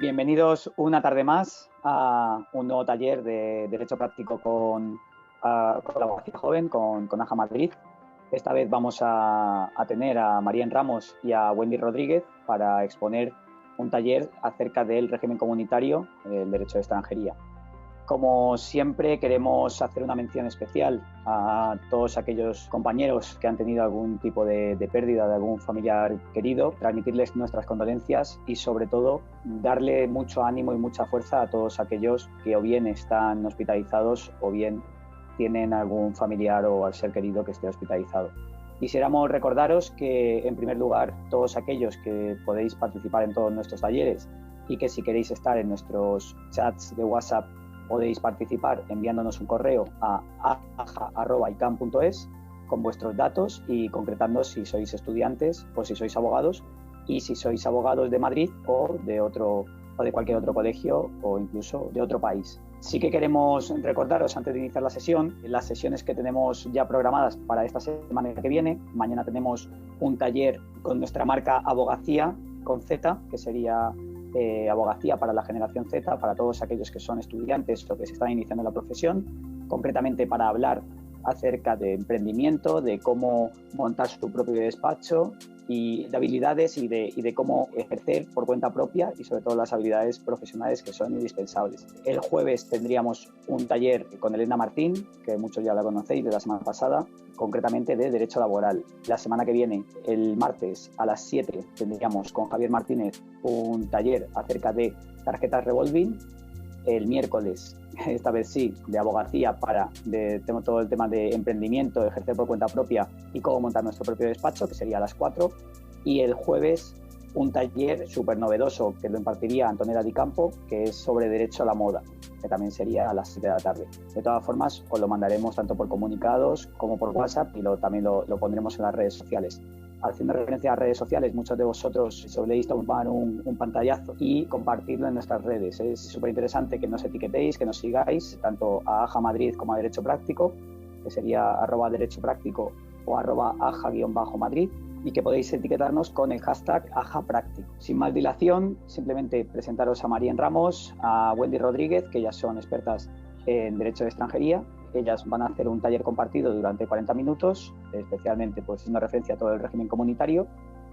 Bienvenidos una tarde más a un nuevo taller de Derecho Práctico con la abogacía joven, con AJA Madrid. Esta vez vamos a tener a María Ramos y a Wendy Rodríguez para exponer un taller acerca del régimen comunitario, el derecho de extranjería. Como siempre, queremos hacer una mención especial a todos aquellos compañeros que han tenido algún tipo de pérdida de algún familiar querido, transmitirles nuestras condolencias y, sobre todo, darle mucho ánimo y mucha fuerza a todos aquellos que o bien están hospitalizados o bien tienen algún familiar o al ser querido que esté hospitalizado. Quisiéramos recordaros que, en primer lugar, todos aquellos que podéis participar en todos nuestros talleres y que si queréis estar en nuestros chats de WhatsApp podéis participar enviándonos un correo a aja@icam.es con vuestros datos y concretando si sois estudiantes o si sois abogados, y si sois abogados de Madrid o de cualquier otro colegio o incluso de otro país. Sí que queremos recordaros, antes de iniciar la sesión, las sesiones que tenemos ya programadas para esta semana que viene. Mañana tenemos un taller con nuestra marca Abogacía con Z, que sería abogacía para la generación Z, para todos aquellos que son estudiantes o que se están iniciando en la profesión, concretamente para hablar acerca de emprendimiento, de cómo montar su propio despacho y de habilidades y de cómo ejercer por cuenta propia y sobre todo las habilidades profesionales que son indispensables. El jueves tendríamos un taller con Elena Martín, que muchos ya la conocéis de la semana pasada, concretamente de Derecho Laboral. La semana que viene, el martes a las 7, tendríamos con Javier Martínez un taller acerca de tarjetas revolving. El miércoles, esta vez sí, de abogacía tenemos todo el tema de emprendimiento, ejercer por cuenta propia y cómo montar nuestro propio despacho, que sería a las 4. Y el jueves un taller súper novedoso que lo impartiría Antonella Di Campo, que es sobre derecho a la moda, que también sería a las 7 de la tarde. De todas formas, os lo mandaremos tanto por comunicados como por WhatsApp y también lo pondremos en las redes sociales. Haciendo referencia a redes sociales, muchos de vosotros soléis tomar un pantallazo y compartirlo en nuestras redes. Es súper interesante que nos etiquetéis, que nos sigáis, tanto a AJA Madrid como a Derecho Práctico, que sería @Derecho Práctico o @AJA_Madrid, y que podéis etiquetarnos con el hashtag AJA Práctico. Sin más dilación, simplemente presentaros a María Ramos, a Wendy Rodríguez, que ellas son expertas en Derecho de Extranjería. Ellas van a hacer un taller compartido durante 40 minutos, especialmente pues haciendo referencia a todo el régimen comunitario,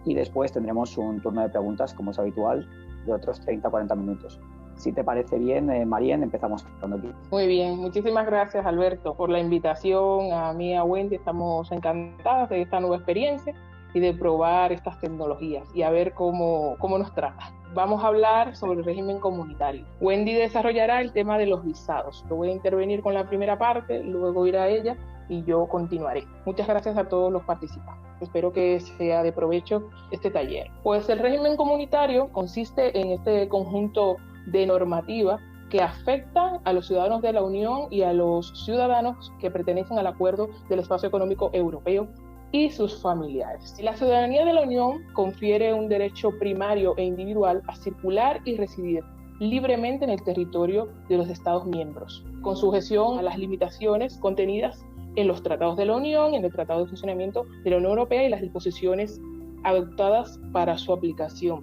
y después tendremos un turno de preguntas, como es habitual, de otros 30-40 minutos. Si te parece bien, María, empezamos con aquí. Muy bien, muchísimas gracias, Alberto, por la invitación. A mí y a Wendy estamos encantadas de esta nueva experiencia y de probar estas tecnologías y a ver cómo nos trata. Vamos a hablar sobre el régimen comunitario. Wendy desarrollará el tema de los visados. Yo voy a intervenir con la primera parte, luego irá ella y yo continuaré. Muchas gracias a todos los participantes. Espero que sea de provecho este taller. Pues el régimen comunitario consiste en este conjunto de normativa que afectan a los ciudadanos de la Unión y a los ciudadanos que pertenecen al Acuerdo del Espacio Económico Europeo y sus familiares. La ciudadanía de la Unión confiere un derecho primario e individual a circular y residir libremente en el territorio de los Estados miembros, con sujeción a las limitaciones contenidas en los tratados de la Unión, en el Tratado de Funcionamiento de la Unión Europea y las disposiciones adoptadas para su aplicación.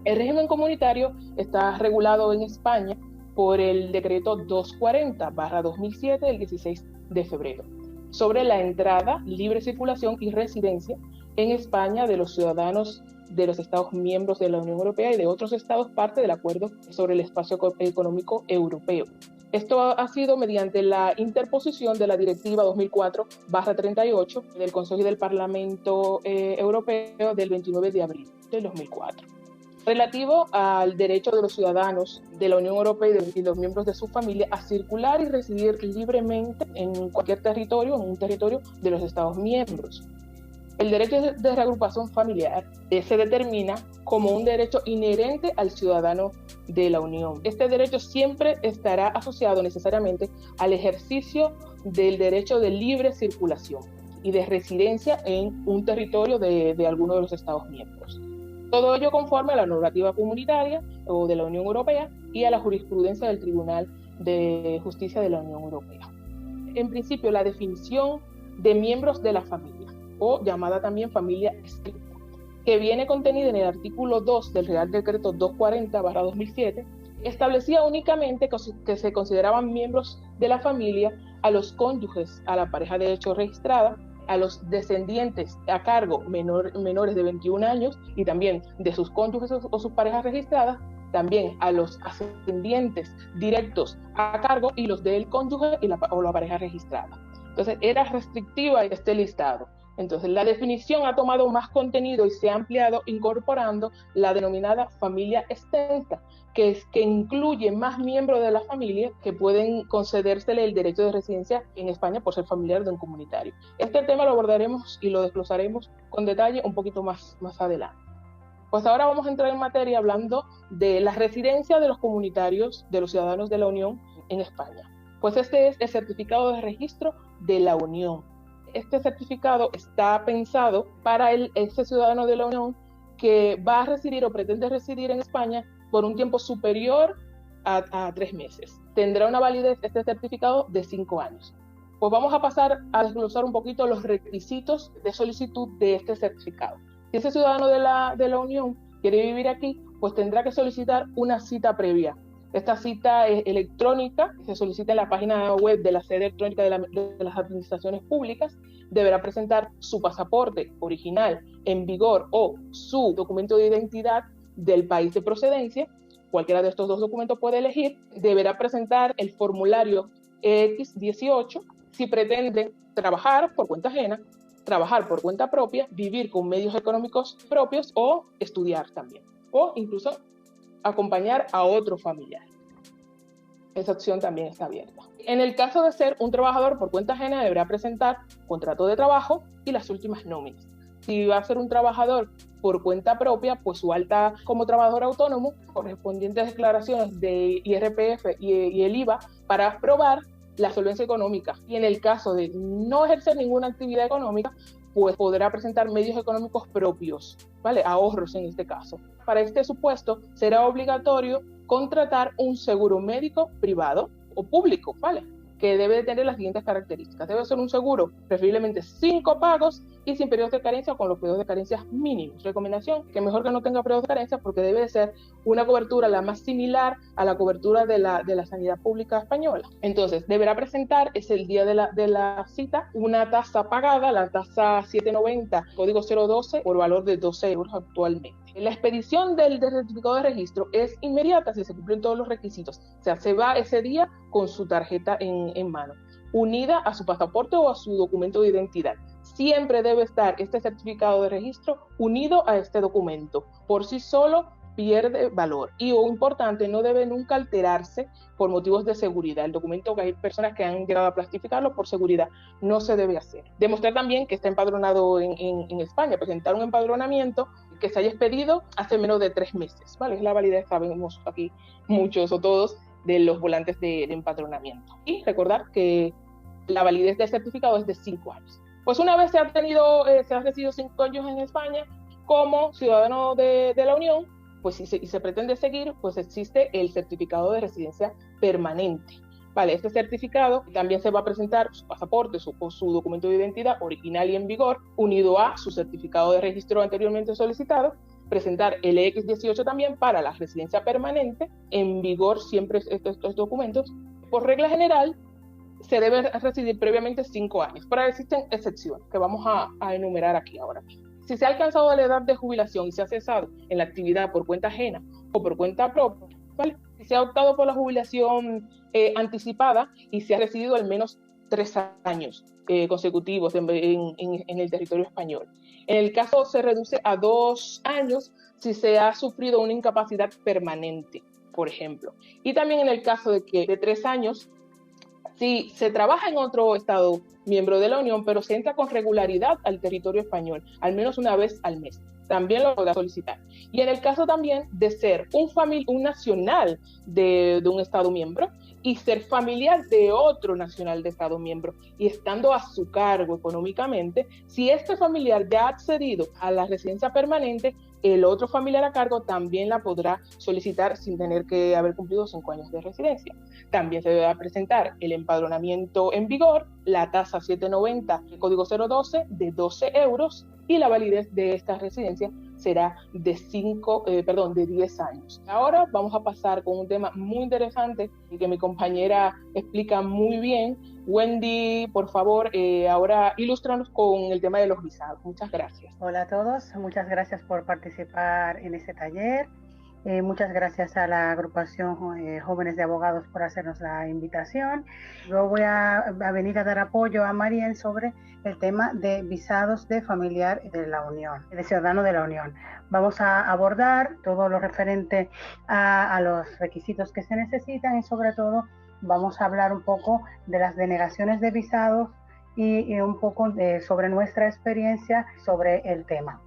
El régimen comunitario está regulado en España por el decreto 240/2007 del 16 de febrero sobre la entrada, libre circulación y residencia en España de los ciudadanos de los Estados miembros de la Unión Europea y de otros Estados parte del Acuerdo sobre el Espacio Económico Europeo. Esto ha sido mediante la interposición de la Directiva 2004/38 del Consejo y del Parlamento Europeo del 29 de abril del 2004. Relativo al derecho de los ciudadanos de la Unión Europea y los miembros de su familia a circular y residir libremente en cualquier territorio, en un territorio de los Estados miembros. El derecho de reagrupación familiar se determina como un derecho inherente al ciudadano de la Unión. Este derecho siempre estará asociado necesariamente al ejercicio del derecho de libre circulación y de residencia en un territorio de alguno de los Estados miembros. Todo ello conforme a la normativa comunitaria o de la Unión Europea y a la jurisprudencia del Tribunal de Justicia de la Unión Europea. En principio, la definición de miembros de la familia, o llamada también familia estricta, que viene contenida en el artículo 2 del Real Decreto 240/2007, establecía únicamente que se consideraban miembros de la familia a los cónyuges, a la pareja de hecho registrada, a los descendientes a cargo menores de 21 años y también de sus cónyuges o sus parejas registradas, también a los ascendientes directos a cargo y los del cónyuge o la pareja registrada. Entonces era restrictiva este listado. Entonces la definición ha tomado más contenido y se ha ampliado incorporando la denominada familia extensa, que incluye más miembros de la familia que pueden concedérsele el derecho de residencia en España por ser familiar de un comunitario. Este tema lo abordaremos y lo desglosaremos con detalle un poquito más adelante. Pues ahora vamos a entrar en materia hablando de la residencia de los comunitarios, de los ciudadanos de la Unión en España. Pues este es el certificado de registro de la Unión. Este certificado está pensado para ese ciudadano de la Unión que va a residir o pretende residir en España por un tiempo superior a 3 meses. Tendrá una validez este certificado de 5 años. Pues vamos a pasar a desglosar un poquito los requisitos de solicitud de este certificado. Si ese ciudadano de la Unión quiere vivir aquí, pues tendrá que solicitar una cita previa. Esta cita es electrónica, se solicita en la página web de la sede electrónica de las administraciones públicas, deberá presentar su pasaporte original en vigor o su documento de identidad del país de procedencia, cualquiera de estos dos documentos puede elegir, deberá presentar el formulario X18 si pretende trabajar por cuenta ajena, trabajar por cuenta propia, vivir con medios económicos propios o estudiar también, o incluso acompañar a otro familiar. Esa opción también está abierta. En el caso de ser un trabajador por cuenta ajena, deberá presentar contrato de trabajo y las últimas nóminas. Si va a ser un trabajador por cuenta propia, pues su alta como trabajador autónomo, correspondientes declaraciones de IRPF y el IVA para probar la solvencia económica. Y en el caso de no ejercer ninguna actividad económica, pues podrá presentar medios económicos propios, ¿vale? Ahorros en este caso. Para este supuesto será obligatorio contratar un seguro médico privado o público, ¿vale? Que debe de tener las siguientes características. Debe ser un seguro, preferiblemente sin copagos y sin periodos de carencia o con los periodos de carencia mínimos. Recomendación, que mejor que no tenga periodos de carencia porque debe de ser una cobertura la más similar a la cobertura de la sanidad pública española. Entonces, deberá presentar, es el día de la cita, una tasa pagada, la tasa 790, código 012, por valor de 12 euros actualmente. La expedición del certificado de registro es inmediata si se cumplen todos los requisitos. O sea, se va ese día con su tarjeta en mano, unida a su pasaporte o a su documento de identidad. Siempre debe estar este certificado de registro unido a este documento. Por sí solo pierde valor. Y o importante, no debe nunca alterarse por motivos de seguridad. El documento, que hay personas que han llegado a plastificarlo por seguridad, no se debe hacer. Demostrar también que está empadronado en España, presentar un empadronamiento que se haya expedido hace menos de 3 meses, ¿vale? Es la validez, sabemos aquí muchos o todos, de los volantes de empadronamiento. Y recordar que la validez del certificado es de 5 años. Pues una vez se ha residido 5 años en España como ciudadano de la Unión, pues si se pretende seguir, pues existe el certificado de residencia permanente. Vale, este certificado también se va a presentar su pasaporte o su documento de identidad original y en vigor, unido a su certificado de registro anteriormente solicitado, presentar el X18 también para la residencia permanente, en vigor siempre estos documentos. Por regla general, se debe residir previamente 5 años, pero existen excepciones que vamos a enumerar aquí ahora. Si se ha alcanzado la edad de jubilación y se ha cesado en la actividad por cuenta ajena o por cuenta propia, ¿vale? Si se ha optado por la jubilación anticipada y se ha residido al menos 3 años consecutivos en el territorio español. En el caso se reduce a 2 años si se ha sufrido una incapacidad permanente, por ejemplo. Y también en el caso de 3 años, si se trabaja en otro estado miembro de la Unión, pero se entra con regularidad al territorio español, al menos una vez al mes, también lo podrá solicitar. Y en el caso también de ser un nacional de un estado miembro y ser familiar de otro nacional de estado miembro y estando a su cargo económicamente, si este familiar ya ha accedido a la residencia permanente, el otro familiar a cargo también la podrá solicitar sin tener que haber cumplido 5 años de residencia. También se debe presentar el empadronamiento en vigor, la tasa 790, el código 012 de 12 euros y la validez de esta residencia será de 10 años. Ahora vamos a pasar con un tema muy interesante y que mi compañera explica muy bien. Wendy, por favor, ahora ilústranos con el tema de los visados. Muchas gracias. Hola a todos, muchas gracias por participar en este taller. Muchas gracias a la agrupación Jóvenes de Abogados por hacernos la invitación. Yo voy a venir a dar apoyo a Marien sobre el tema de visados de familiar de la Unión, de ciudadano de la Unión. Vamos a abordar todo lo referente a los requisitos que se necesitan y sobre todo vamos a hablar un poco de las denegaciones de visados y un poco sobre nuestra experiencia sobre el tema.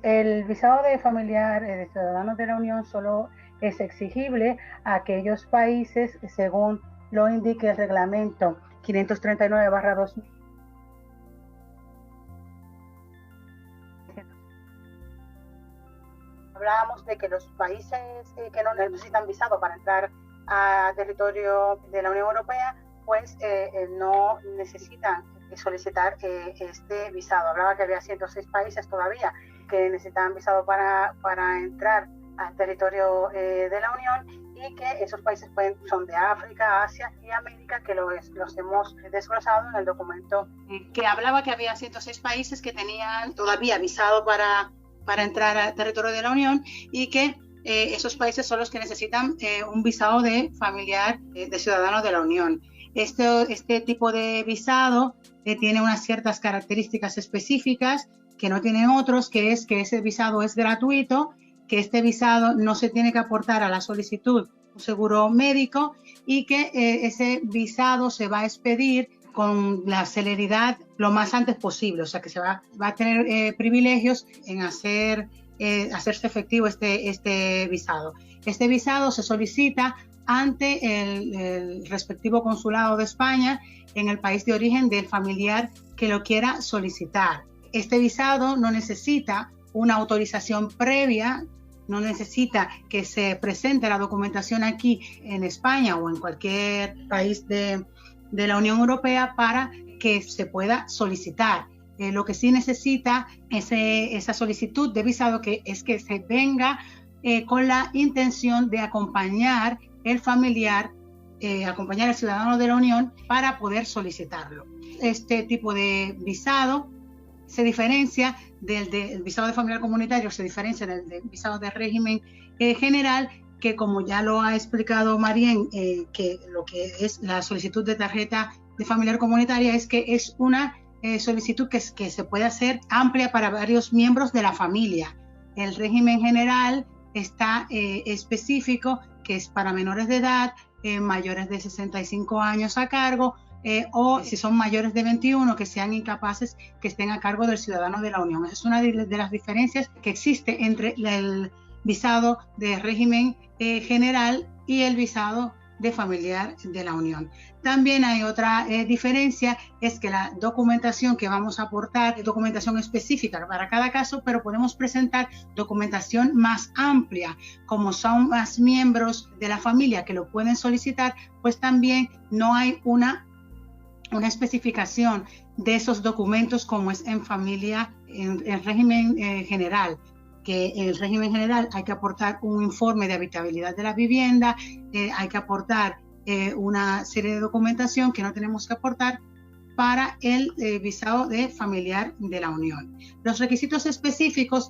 El visado de familiar de ciudadanos de la Unión solo es exigible a aquellos países según lo indique el reglamento 539/2000. Hablábamos de que los países que no necesitan visado para entrar a territorio de la Unión Europea, pues no necesitan solicitar este visado. Hablaba que había 106 países todavía que necesitaban visado para entrar al territorio de la Unión, y que esos países son de África, Asia y América, que los hemos desglosado en el documento, que hablaba que había 106 países que tenían todavía visado para entrar al territorio de la Unión, y que esos países son los que necesitan un visado de familiar de ciudadanos de la Unión. Este tipo de visado tiene unas ciertas características específicas que no tienen otros, que es que ese visado es gratuito, que este visado no se tiene que aportar a la solicitud un seguro médico, y que ese visado se va a expedir con la celeridad lo más antes posible, o sea que se va a tener privilegios en hacerse efectivo este visado. Este visado se solicita ante el respectivo consulado de España en el país de origen del familiar que lo quiera solicitar. Este visado no necesita una autorización previa, no necesita que se presente la documentación aquí en España o en cualquier país de la Unión Europea para que se pueda solicitar. Lo que sí necesita es esa solicitud de visado, que es que se venga con la intención de acompañar el familiar, acompañar al ciudadano de la Unión para poder solicitarlo. Este tipo de visado se diferencia del visado de familiar comunitario, se diferencia del visado de régimen general, que como ya lo ha explicado Marien, que lo que es la solicitud de tarjeta de familiar comunitaria es que es una solicitud que se puede hacer amplia para varios miembros de la familia. El régimen general está específico, que es para menores de edad, mayores de 65 años a cargo, o si son mayores de 21, que sean incapaces, que estén a cargo del ciudadano de la Unión. Esa es una de las diferencias que existe entre el visado de régimen general y el visado de familiar de la Unión. También hay otra diferencia, es que la documentación que vamos a aportar es documentación específica para cada caso, pero podemos presentar documentación más amplia. Como son más miembros de la familia que lo pueden solicitar, pues también no hay una especificación de esos documentos como es en familia, en régimen general, que en el régimen general hay que aportar un informe de habitabilidad de la vivienda, hay que aportar una serie de documentación que no tenemos que aportar para el visado de familiar de la Unión. Los requisitos específicos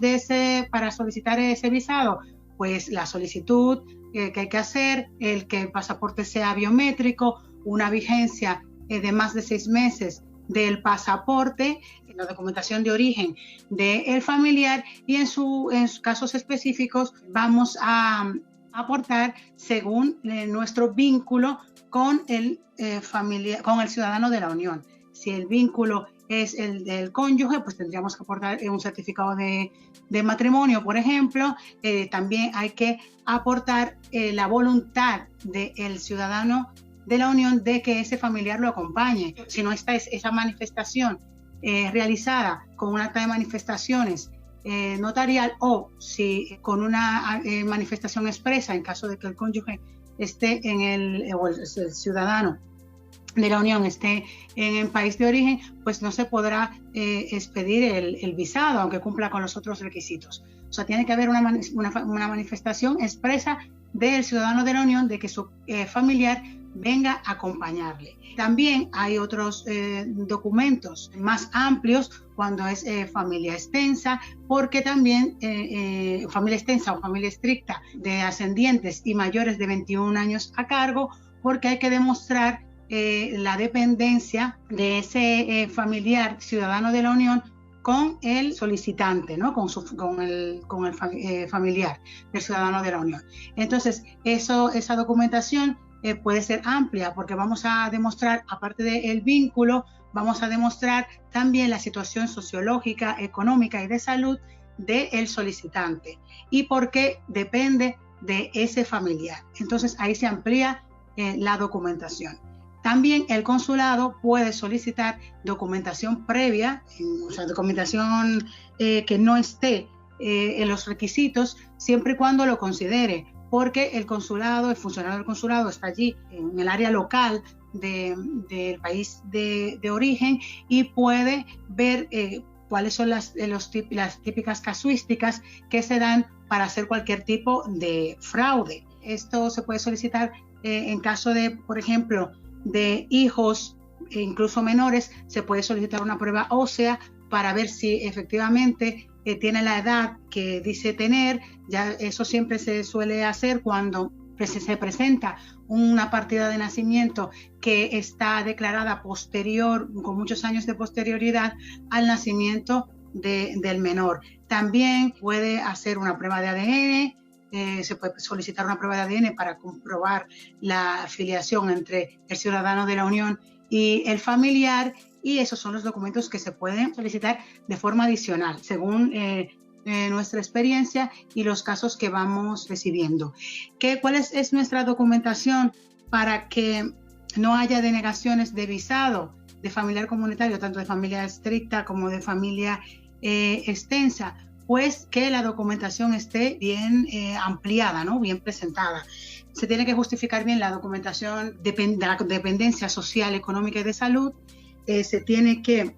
para solicitar ese visado, pues la solicitud que hay que hacer, el que el pasaporte sea biométrico, una vigencia de más de 6 meses del pasaporte, la documentación de origen del familiar, y en sus casos específicos vamos a aportar según nuestro vínculo con el ciudadano de la Unión. Si el vínculo es el del cónyuge, pues tendríamos que aportar un certificado de matrimonio, por ejemplo. También hay que aportar la voluntad del ciudadano de la Unión de que ese familiar lo acompañe. Si no está esa manifestación realizada con un acta de manifestaciones notarial, o si con una manifestación expresa en caso de que el cónyuge esté o el ciudadano de la Unión esté en el país de origen, pues no se podrá expedir el visado, aunque cumpla con los otros requisitos. O sea, tiene que haber una manifestación expresa del ciudadano de la Unión de que su familiar venga a acompañarle. También hay otros documentos más amplios cuando es familia extensa, porque también familia extensa o familia estricta de ascendientes y mayores de 21 años a cargo, porque hay que demostrar la dependencia de ese familiar ciudadano de la Unión con el solicitante, ¿no? con el familiar del ciudadano de la Unión. Entonces, esa documentación puede ser amplia, porque vamos a demostrar, aparte del vínculo, vamos a demostrar también la situación sociológica, económica y de salud del solicitante y por qué depende de ese familiar. Entonces, ahí se amplía la documentación. También el consulado puede solicitar documentación previa, o sea, documentación que no esté en los requisitos, siempre y cuando lo considere, porque el funcionario del consulado está allí en el área local del país de origen y puede ver cuáles son las típicas casuísticas que se dan para hacer cualquier tipo de fraude. Esto se puede solicitar en caso de, por ejemplo, de hijos e incluso menores, se puede solicitar una prueba ósea para ver si efectivamente tiene la edad que dice tener. Ya eso siempre se suele hacer cuando se presenta una partida de nacimiento que está declarada posterior, con muchos años de posterioridad al nacimiento del menor. También puede hacer una prueba de ADN, se puede solicitar una prueba de ADN para comprobar la afiliación entre el ciudadano de la Unión y el familiar, y esos son los documentos que se pueden solicitar de forma adicional, según nuestra experiencia y los casos que vamos recibiendo. ¿Cuál es nuestra documentación para que no haya denegaciones de visado de familiar comunitario, tanto de familia estricta como de familia extensa? Pues que la documentación esté bien ampliada, ¿no? Bien presentada. Se tiene que justificar bien la documentación de la dependencia social, económica y de salud. Se tiene que,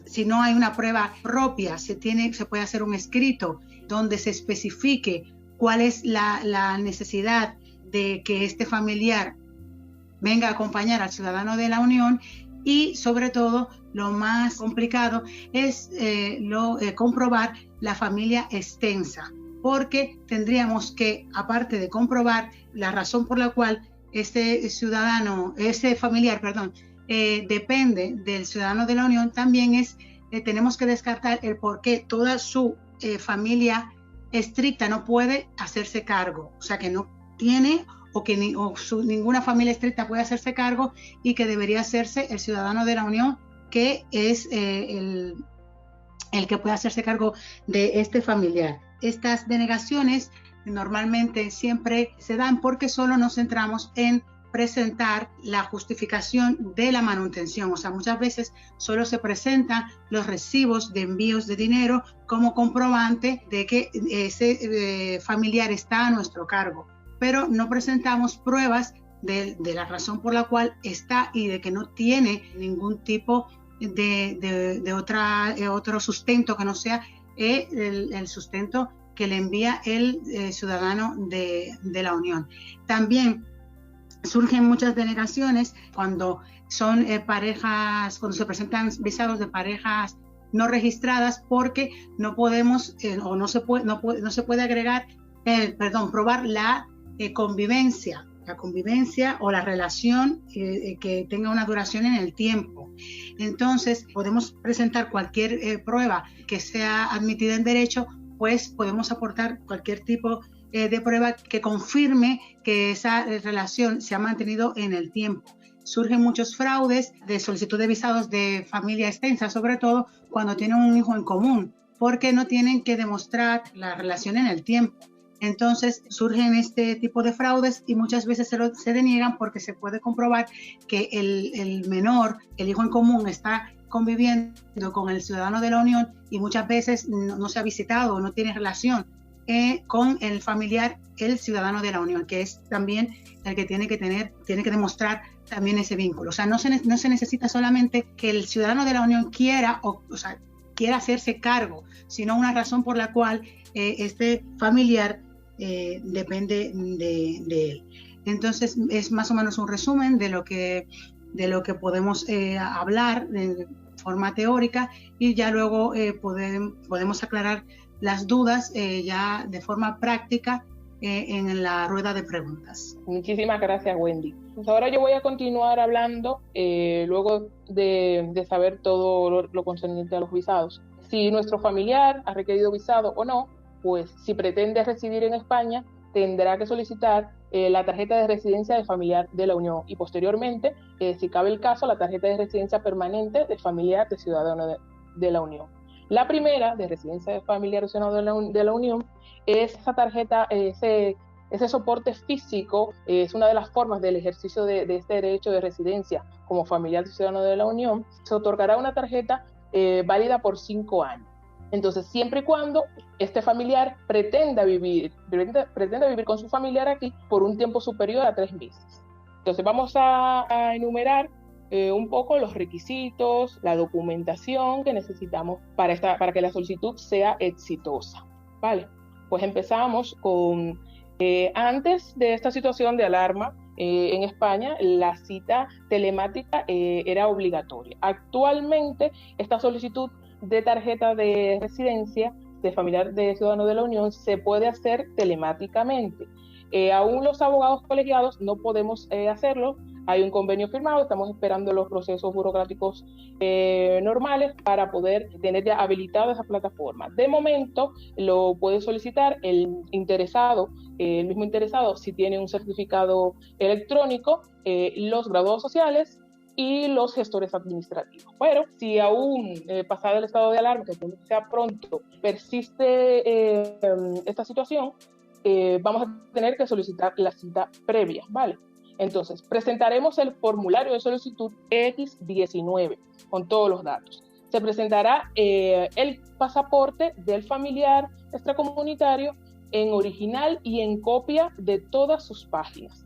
si no hay una prueba propia, se puede hacer un escrito donde se especifique cuál es la necesidad de que este familiar venga a acompañar al ciudadano de la Unión. Y sobre todo, lo más complicado es comprobar la familia extensa, porque tendríamos que, aparte de comprobar la razón por la cual ese familiar depende del ciudadano de la Unión, también tenemos que descartar el por qué toda su familia estricta no puede hacerse cargo, o sea que no tiene ninguna familia estricta puede hacerse cargo, y que debería hacerse el ciudadano de la Unión, que es el que puede hacerse cargo de este familiar. Estas denegaciones normalmente siempre se dan porque solo nos centramos en presentar la justificación de la manutención. O sea, muchas veces solo se presentan los recibos de envíos de dinero como comprobante de que ese familiar está a nuestro cargo, pero no presentamos pruebas de la razón por la cual está y de que no tiene ningún tipo de otro sustento que no sea el sustento que le envía el ciudadano de la Unión. También surgen muchas denegaciones cuando son cuando se presentan visados de parejas no registradas, porque no podemos no se puede agregar, probar la convivencia o la relación que tenga una duración en el tiempo. Entonces, podemos presentar cualquier prueba que sea admitida en derecho, pues podemos aportar cualquier tipo de prueba que confirme que esa relación se ha mantenido en el tiempo. Surgen muchos fraudes de solicitud de visados de familia extensa, sobre todo cuando tienen un hijo en común, porque no tienen que demostrar la relación en el tiempo. Entonces surgen este tipo de fraudes y muchas veces se deniegan porque se puede comprobar que el menor, el hijo en común, está conviviendo con el ciudadano de la Unión y muchas veces no se ha visitado, no tiene relación con el familiar, el ciudadano de la Unión, que es también el que tiene que demostrar también ese vínculo. O sea, no se necesita solamente que el ciudadano de la Unión quiera, o sea, quiera hacerse cargo, sino una razón por la cual este familiar depende de él. Entonces es más o menos un resumen de lo que podemos hablar de forma teórica, y ya luego podemos aclarar las dudas ya de forma práctica en la rueda de preguntas. Muchísimas gracias, Wendy. Pues ahora yo voy a continuar hablando luego de saber todo lo concerniente a los visados. Si nuestro familiar ha requerido visado o no, pues si pretende residir en España, tendrá que solicitar la tarjeta de residencia de familiar de la Unión y posteriormente, si cabe el caso, la tarjeta de residencia permanente de familiar de ciudadano de la Unión. La primera, de residencia de familiar de ciudadano de la Unión, es esa tarjeta, ese soporte físico, es una de las formas del ejercicio de este derecho de residencia como familiar de ciudadano de la Unión. Se otorgará una tarjeta válida por 5 años. Entonces, siempre y cuando este familiar pretenda vivir con su familiar aquí por un tiempo superior a 3 meses. Entonces, vamos a enumerar un poco los requisitos, la documentación que necesitamos para que la solicitud sea exitosa. Vale, pues empezamos con, antes de esta situación de alarma en España, la cita telemática era obligatoria. Actualmente, esta solicitud de tarjeta de residencia de familiar de ciudadano de la Unión se puede hacer telemáticamente. Aún los abogados colegiados no podemos hacerlo. Hay un convenio firmado, estamos esperando los procesos burocráticos normales para poder tener ya habilitada esa plataforma. De momento lo puede solicitar el mismo interesado, si tiene un certificado electrónico, los graduados sociales y los gestores administrativos. Pero si aún pasado el estado de alarma, que sea pronto, persiste esta situación, vamos a tener que solicitar la cita previa, ¿vale? Entonces, presentaremos el formulario de solicitud X19 con todos los datos. Se presentará el pasaporte del familiar extracomunitario en original y en copia de todas sus páginas,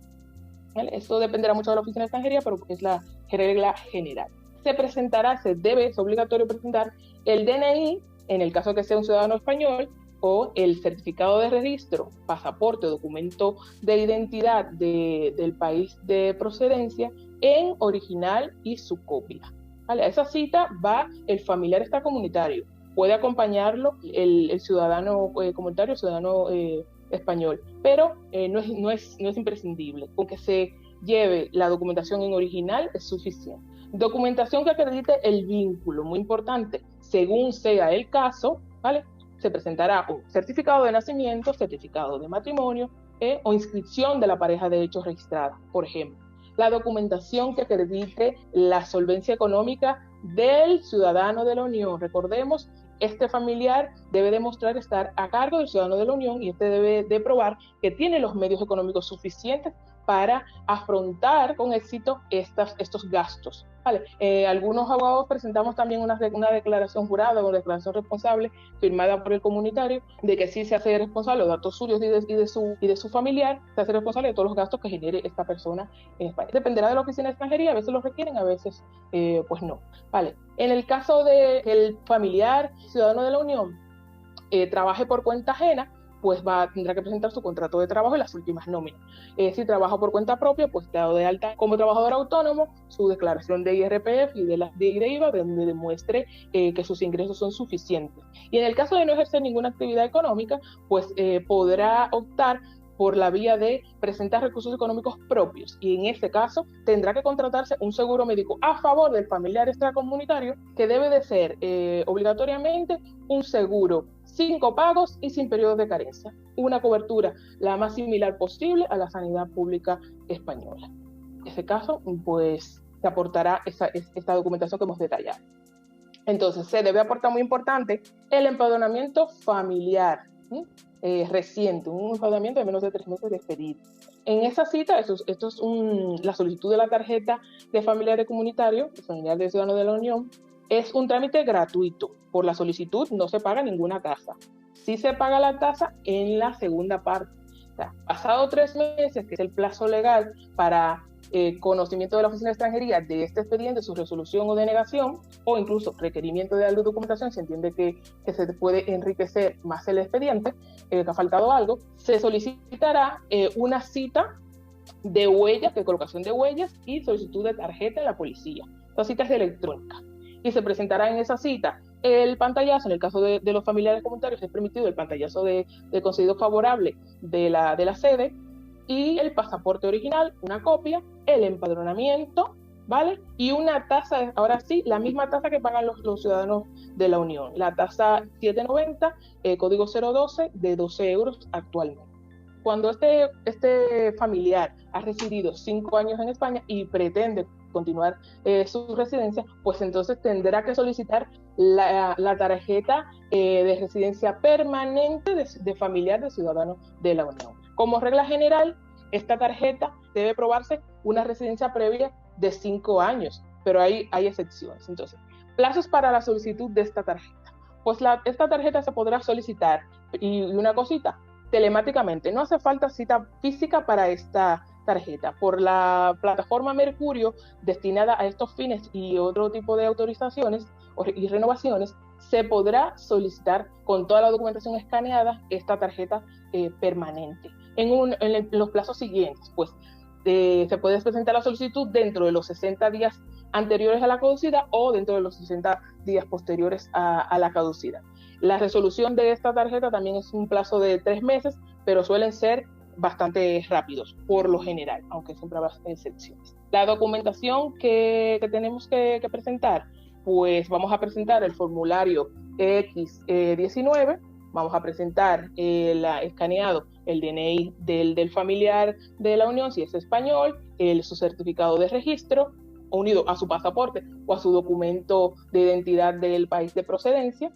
¿vale? Esto dependerá mucho de la oficina de extranjería, pero es la regla general. Es obligatorio presentar el DNI, en el caso que sea un ciudadano español, o el certificado de registro, pasaporte o documento de identidad del país de procedencia en original y su copia. ¿Vale? A esa cita va el familiar extracomunitario. Puede acompañarlo el ciudadano comunitario, el ciudadano español, pero no es imprescindible. Con que se lleve la documentación en original es suficiente. Documentación que acredite el vínculo, muy importante. Según sea el caso, ¿vale?, se presentará un certificado de nacimiento, certificado de matrimonio o inscripción de la pareja de hecho registrada, por ejemplo. La documentación que acredite la solvencia económica del ciudadano de la Unión. Recordemos, este familiar debe demostrar estar a cargo del ciudadano de la Unión y este debe de probar que tiene los medios económicos suficientes para afrontar con éxito estos gastos. ¿Vale? Algunos abogados presentamos también una declaración jurada o declaración responsable firmada por el comunitario de que sí se hace responsable de los datos suyos y de su familiar, se hace responsable de todos los gastos que genere esta persona en España. Dependerá de la oficina de extranjería, a veces lo requieren, a veces pues no. ¿Vale? En el caso de que el familiar ciudadano de la Unión trabaje por cuenta ajena, pues tendrá que presentar su contrato de trabajo y las últimas nóminas. Si trabaja por cuenta propia, pues dado de alta como trabajador autónomo, su declaración de IRPF y de IVA, donde demuestre que sus ingresos son suficientes. Y en el caso de no ejercer ninguna actividad económica, pues podrá optar por la vía de presentar recursos económicos propios, y en este caso tendrá que contratarse un seguro médico a favor del familiar extracomunitario, que debe de ser obligatoriamente un seguro sin copagos y sin periodos de carencia, una cobertura la más similar posible a la sanidad pública española. En ese caso, pues se aportará esta documentación que hemos detallado. Entonces, se debe aportar, muy importante, el empadronamiento familiar reciente, un empadronamiento de menos de 3 meses de expedido. En esa cita, la solicitud de la tarjeta de familiar comunitario, de familiar de ciudadano de la Unión, es un trámite gratuito. Por la solicitud no se paga ninguna tasa. Sí se paga la tasa en la segunda parte. O sea, pasado 3 meses, que es el plazo legal para conocimiento de la Oficina de Extranjería de este expediente, su resolución o denegación, o incluso requerimiento de algo de documentación, se entiende que se puede enriquecer más el expediente, que ha faltado algo, se solicitará una cita de huellas, de colocación de huellas y solicitud de tarjeta en la policía. La cita es electrónica y se presentará en esa cita el pantallazo. En el caso de los familiares comunitarios es permitido el pantallazo de concedido favorable de la sede y el pasaporte original, una copia, el empadronamiento, ¿vale? Y una tasa, ahora sí, la misma tasa que pagan los ciudadanos de la Unión, la tasa 790, código 012, de 12 euros actualmente. Cuando este familiar ha residido 5 años en España y pretende continuar su residencia, pues entonces tendrá que solicitar la tarjeta de residencia permanente de familiar de ciudadano de la Unión. Como regla general, esta tarjeta debe probarse una residencia previa de 5 años, pero hay excepciones. Entonces, plazos para la solicitud de esta tarjeta. Pues esta tarjeta se podrá solicitar, y una cosita, telemáticamente. No hace falta cita física para esta tarjeta. Por la plataforma Mercurio, destinada a estos fines y otro tipo de autorizaciones y renovaciones, se podrá solicitar con toda la documentación escaneada esta tarjeta permanente. En los plazos siguientes, pues se puede presentar la solicitud dentro de los 60 días anteriores a la caducidad o dentro de los 60 días posteriores a la caducidad. La resolución de esta tarjeta también es un plazo de 3 meses, pero suelen ser bastante rápidos, por lo general, aunque siempre habrá excepciones. La documentación que tenemos que presentar, pues vamos a presentar el formulario X19, vamos a presentar el escaneado, el DNI del familiar de la Unión, si es español, su certificado de registro, unido a su pasaporte o a su documento de identidad del país de procedencia,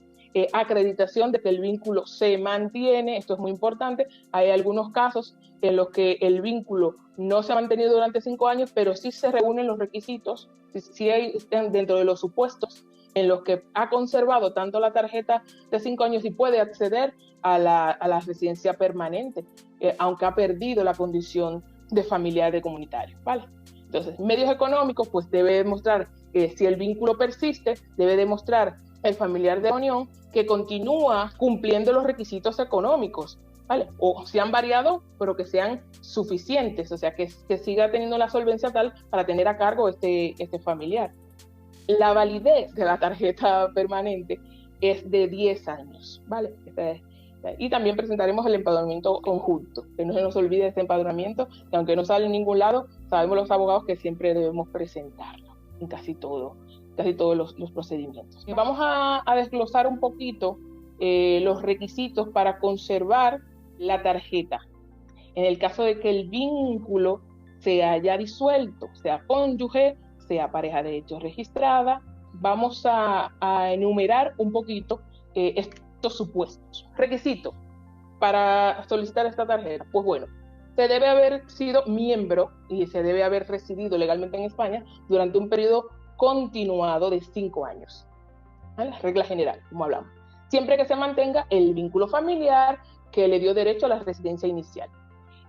acreditación de que el vínculo se mantiene. Esto es muy importante. Hay algunos casos en los que el vínculo no se ha mantenido durante 5 años, pero sí se reúnen los requisitos, sí están dentro de los supuestos en los que ha conservado tanto la tarjeta de 5 años y puede acceder a la residencia permanente, aunque ha perdido la condición de familiar de comunitario, ¿vale? Entonces, medios económicos, pues debe demostrar que si el vínculo persiste, debe demostrar el familiar de la Unión que continúa cumpliendo los requisitos económicos, ¿vale? O si han variado, pero que sean suficientes, o sea, que siga teniendo la solvencia tal para tener a cargo este familiar. La validez de la tarjeta permanente es de 10 años, ¿vale? Y también presentaremos el empadronamiento conjunto, que no se nos olvide este empadronamiento, que aunque no sale en ningún lado, sabemos los abogados que siempre debemos presentarlo en casi todos los procedimientos. Vamos a desglosar un poquito los requisitos para conservar la tarjeta. En el caso de que el vínculo se haya disuelto, sea cónyuge, sea pareja de hecho registrada, vamos a enumerar un poquito estos supuestos. Requisito para solicitar esta tarjeta. Pues bueno, se debe haber sido miembro y se debe haber residido legalmente en España durante un periodo continuado de 5 años. ¿Vale? Regla general, como hablamos. Siempre que se mantenga el vínculo familiar que le dio derecho a la residencia inicial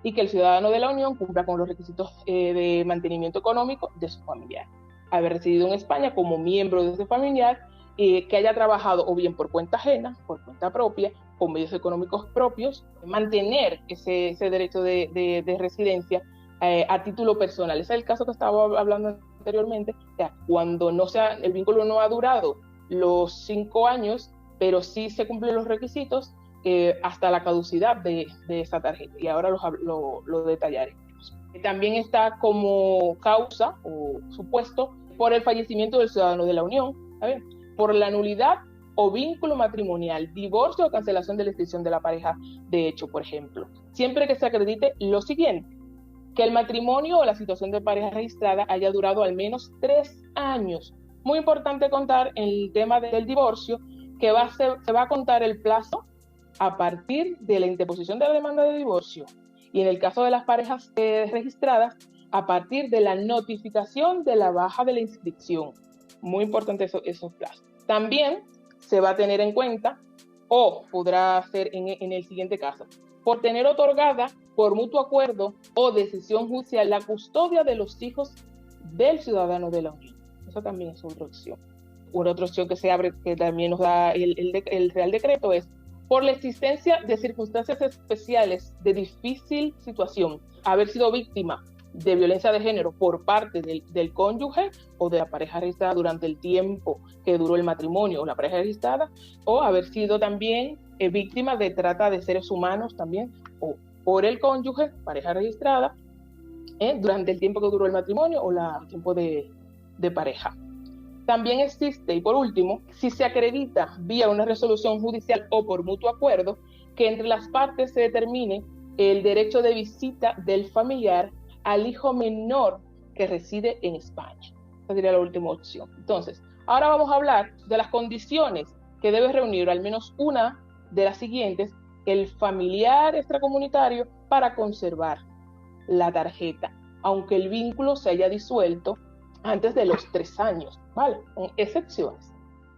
y que el ciudadano de la Unión cumpla con los requisitos de mantenimiento económico de su familiar. Haber residido en España como miembro de ese familiar, que haya trabajado o bien por cuenta ajena, por cuenta propia, con medios económicos propios, mantener ese derecho de residencia a título personal. Ese es el caso que estaba hablando anteriormente, o sea, cuando el vínculo no ha durado los 5 años, pero sí se cumplen los requisitos hasta la caducidad de esa tarjeta, y ahora lo detallaremos. También está como causa o supuesto por el fallecimiento del ciudadano de la Unión, ¿sabes? Por la nulidad o vínculo matrimonial, divorcio o cancelación de la inscripción de la pareja de hecho, por ejemplo. Siempre que se acredite lo siguiente: que el matrimonio o la situación de pareja registrada haya durado al menos 3 años. Muy importante contar en el tema del divorcio que se va a contar el plazo a partir de la interposición de la demanda de divorcio, y en el caso de las parejas registradas, a partir de la notificación de la baja de la inscripción. Muy importante esos plazos. También se va a tener en cuenta, o podrá ser en el siguiente caso, por tener otorgada por mutuo acuerdo o decisión judicial la custodia de los hijos del ciudadano de la Unión. Eso también es otra opción. Una otra opción que se abre, que también nos da el Real Decreto, es por la existencia de circunstancias especiales de difícil situación, haber sido víctima de violencia de género por parte del cónyuge o de la pareja registrada durante el tiempo que duró el matrimonio o la pareja registrada, o haber sido también víctima de trata de seres humanos también, o por el cónyuge, pareja registrada, durante el tiempo que duró el matrimonio o el tiempo de pareja. También existe, y por último, si se acredita vía una resolución judicial o por mutuo acuerdo, que entre las partes se determine el derecho de visita del familiar al hijo menor que reside en España. Esa sería la última opción. Entonces, ahora vamos a hablar de las condiciones que debe reunir al menos una de las siguientes el familiar extracomunitario para conservar la tarjeta, aunque el vínculo se haya disuelto antes de los 3 años, ¿vale? Con excepciones.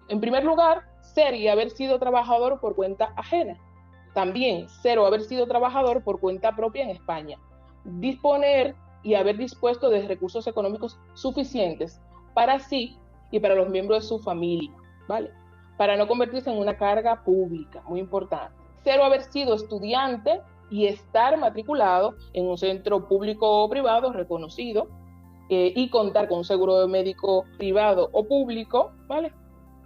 En primer lugar, ser y haber sido trabajador por cuenta ajena. También ser o haber sido trabajador por cuenta propia en España. Disponer y haber dispuesto de recursos económicos suficientes para sí y para los miembros de su familia, ¿vale? Para no convertirse en una carga pública, muy importante. Ser o haber sido estudiante y estar matriculado en un centro público o privado reconocido, y contar con un seguro médico privado o público, ¿vale?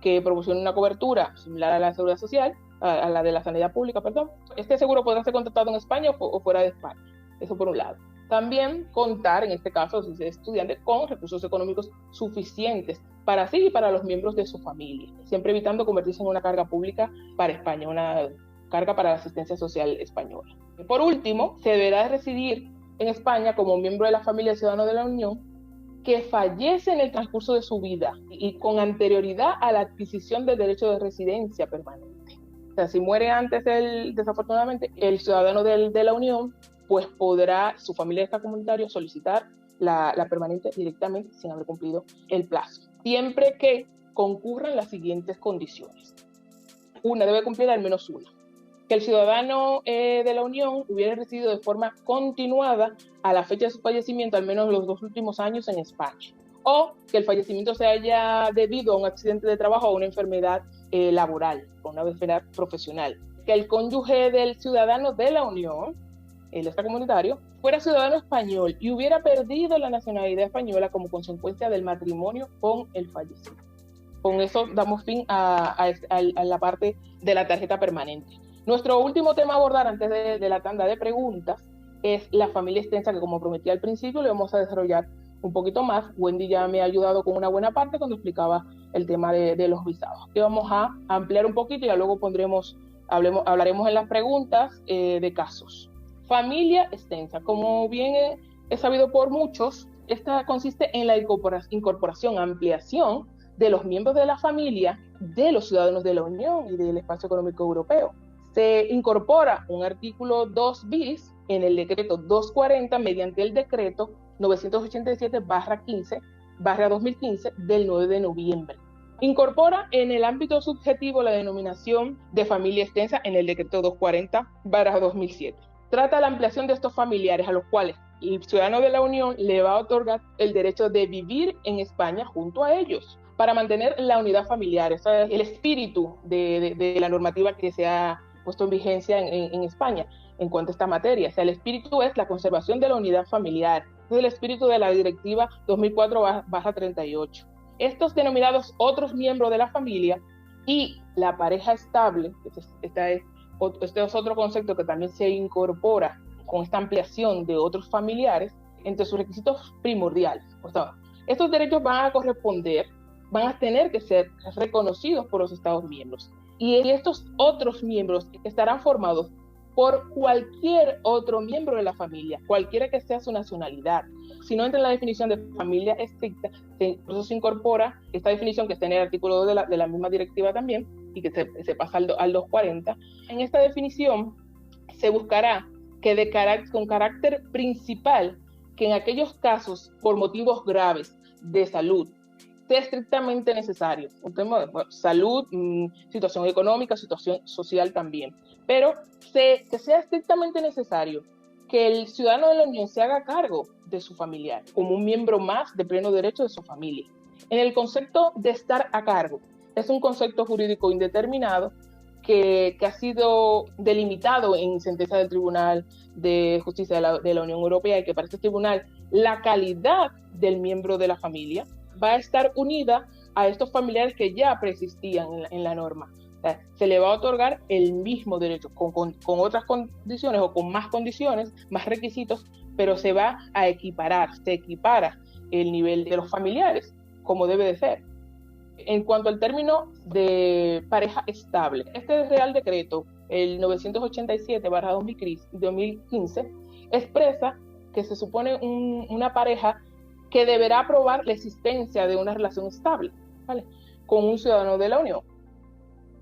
Que proporcione una cobertura similar a la seguridad social, a la de la sanidad pública, perdón. Este seguro podrá ser contratado en España o fuera de España. Eso por un lado. También contar, en este caso, si es estudiante, con recursos económicos suficientes para sí y para los miembros de su familia, siempre evitando convertirse en una carga pública para España, una carga para la asistencia social española. Por último, se deberá residir en España como miembro de la familia ciudadano de la Unión que fallece en el transcurso de su vida y con anterioridad a la adquisición del derecho de residencia permanente. O sea, si muere antes, desafortunadamente, el ciudadano de la Unión, pues podrá su familia extracomunitaria solicitar la permanente directamente sin haber cumplido el plazo, siempre que concurran las siguientes condiciones. Una, debe cumplir al menos una. Que el ciudadano de la Unión hubiera residido de forma continuada a la fecha de su fallecimiento al menos los 2 últimos años en España, o que el fallecimiento se haya debido a un accidente de trabajo o una enfermedad laboral, o una enfermedad profesional. Que el cónyuge del ciudadano de la Unión, el extracomunitario, fuera ciudadano español y hubiera perdido la nacionalidad española como consecuencia del matrimonio con el fallecido. Con eso damos fin a la parte de la tarjeta permanente. Nuestro último tema a abordar antes de la tanda de preguntas es la familia extensa, que como prometí al principio le vamos a desarrollar un poquito más. Wendy ya me ha ayudado con una buena parte cuando explicaba el tema de los visados, que vamos a ampliar un poquito y ya luego hablaremos en las preguntas de casos. Familia extensa, como bien es sabido por muchos, esta consiste en la incorporación, ampliación de los miembros de la familia de los ciudadanos de la Unión y del Espacio Económico Europeo. Se incorpora un artículo 2 bis en el decreto 240 mediante el decreto 987/15/2015 del 9 de noviembre. Incorpora en el ámbito subjetivo la denominación de familia extensa en el decreto 240/2007. Trata la ampliación de estos familiares a los cuales el ciudadano de la Unión le va a otorgar el derecho de vivir en España junto a ellos para mantener la unidad familiar. Ese es el espíritu de la normativa que se ha puesto en vigencia en España en cuanto a esta materia. O sea, el espíritu es la conservación de la unidad familiar. Es el espíritu de la directiva 2004/38. Estos denominados otros miembros de la familia y la pareja estable, este es otro concepto que también se incorpora con esta ampliación de otros familiares entre sus requisitos primordiales. O sea, estos derechos van a tener que ser reconocidos por los Estados miembros. Y estos otros miembros estarán formados por cualquier otro miembro de la familia, cualquiera que sea su nacionalidad. Si no entra en la definición de familia estricta, por eso se incorpora esta definición que está en el artículo 2 de la misma directiva también, y que se pasa al 240. En esta definición se buscará que con carácter principal, que en aquellos casos por motivos graves de salud sea estrictamente necesario. Un tema de salud, situación económica, situación social también. Pero que sea estrictamente necesario que el ciudadano de la Unión se haga cargo de su familiar como un miembro más de pleno derecho de su familia. En el concepto de estar a cargo, es un concepto jurídico indeterminado que ha sido delimitado en sentencia del Tribunal de Justicia de la Unión Europea, y que para este tribunal la calidad del miembro de la familia va a estar unida a estos familiares que ya preexistían en la norma. O sea, se le va a otorgar el mismo derecho, con otras condiciones o con más condiciones, más requisitos, pero se va a equiparar, se equipara el nivel de los familiares, como debe de ser. En cuanto al término de pareja estable, este Real Decreto, el 987/2015, expresa que se supone una pareja que deberá probar la existencia de una relación estable, ¿vale?, con un ciudadano de la Unión,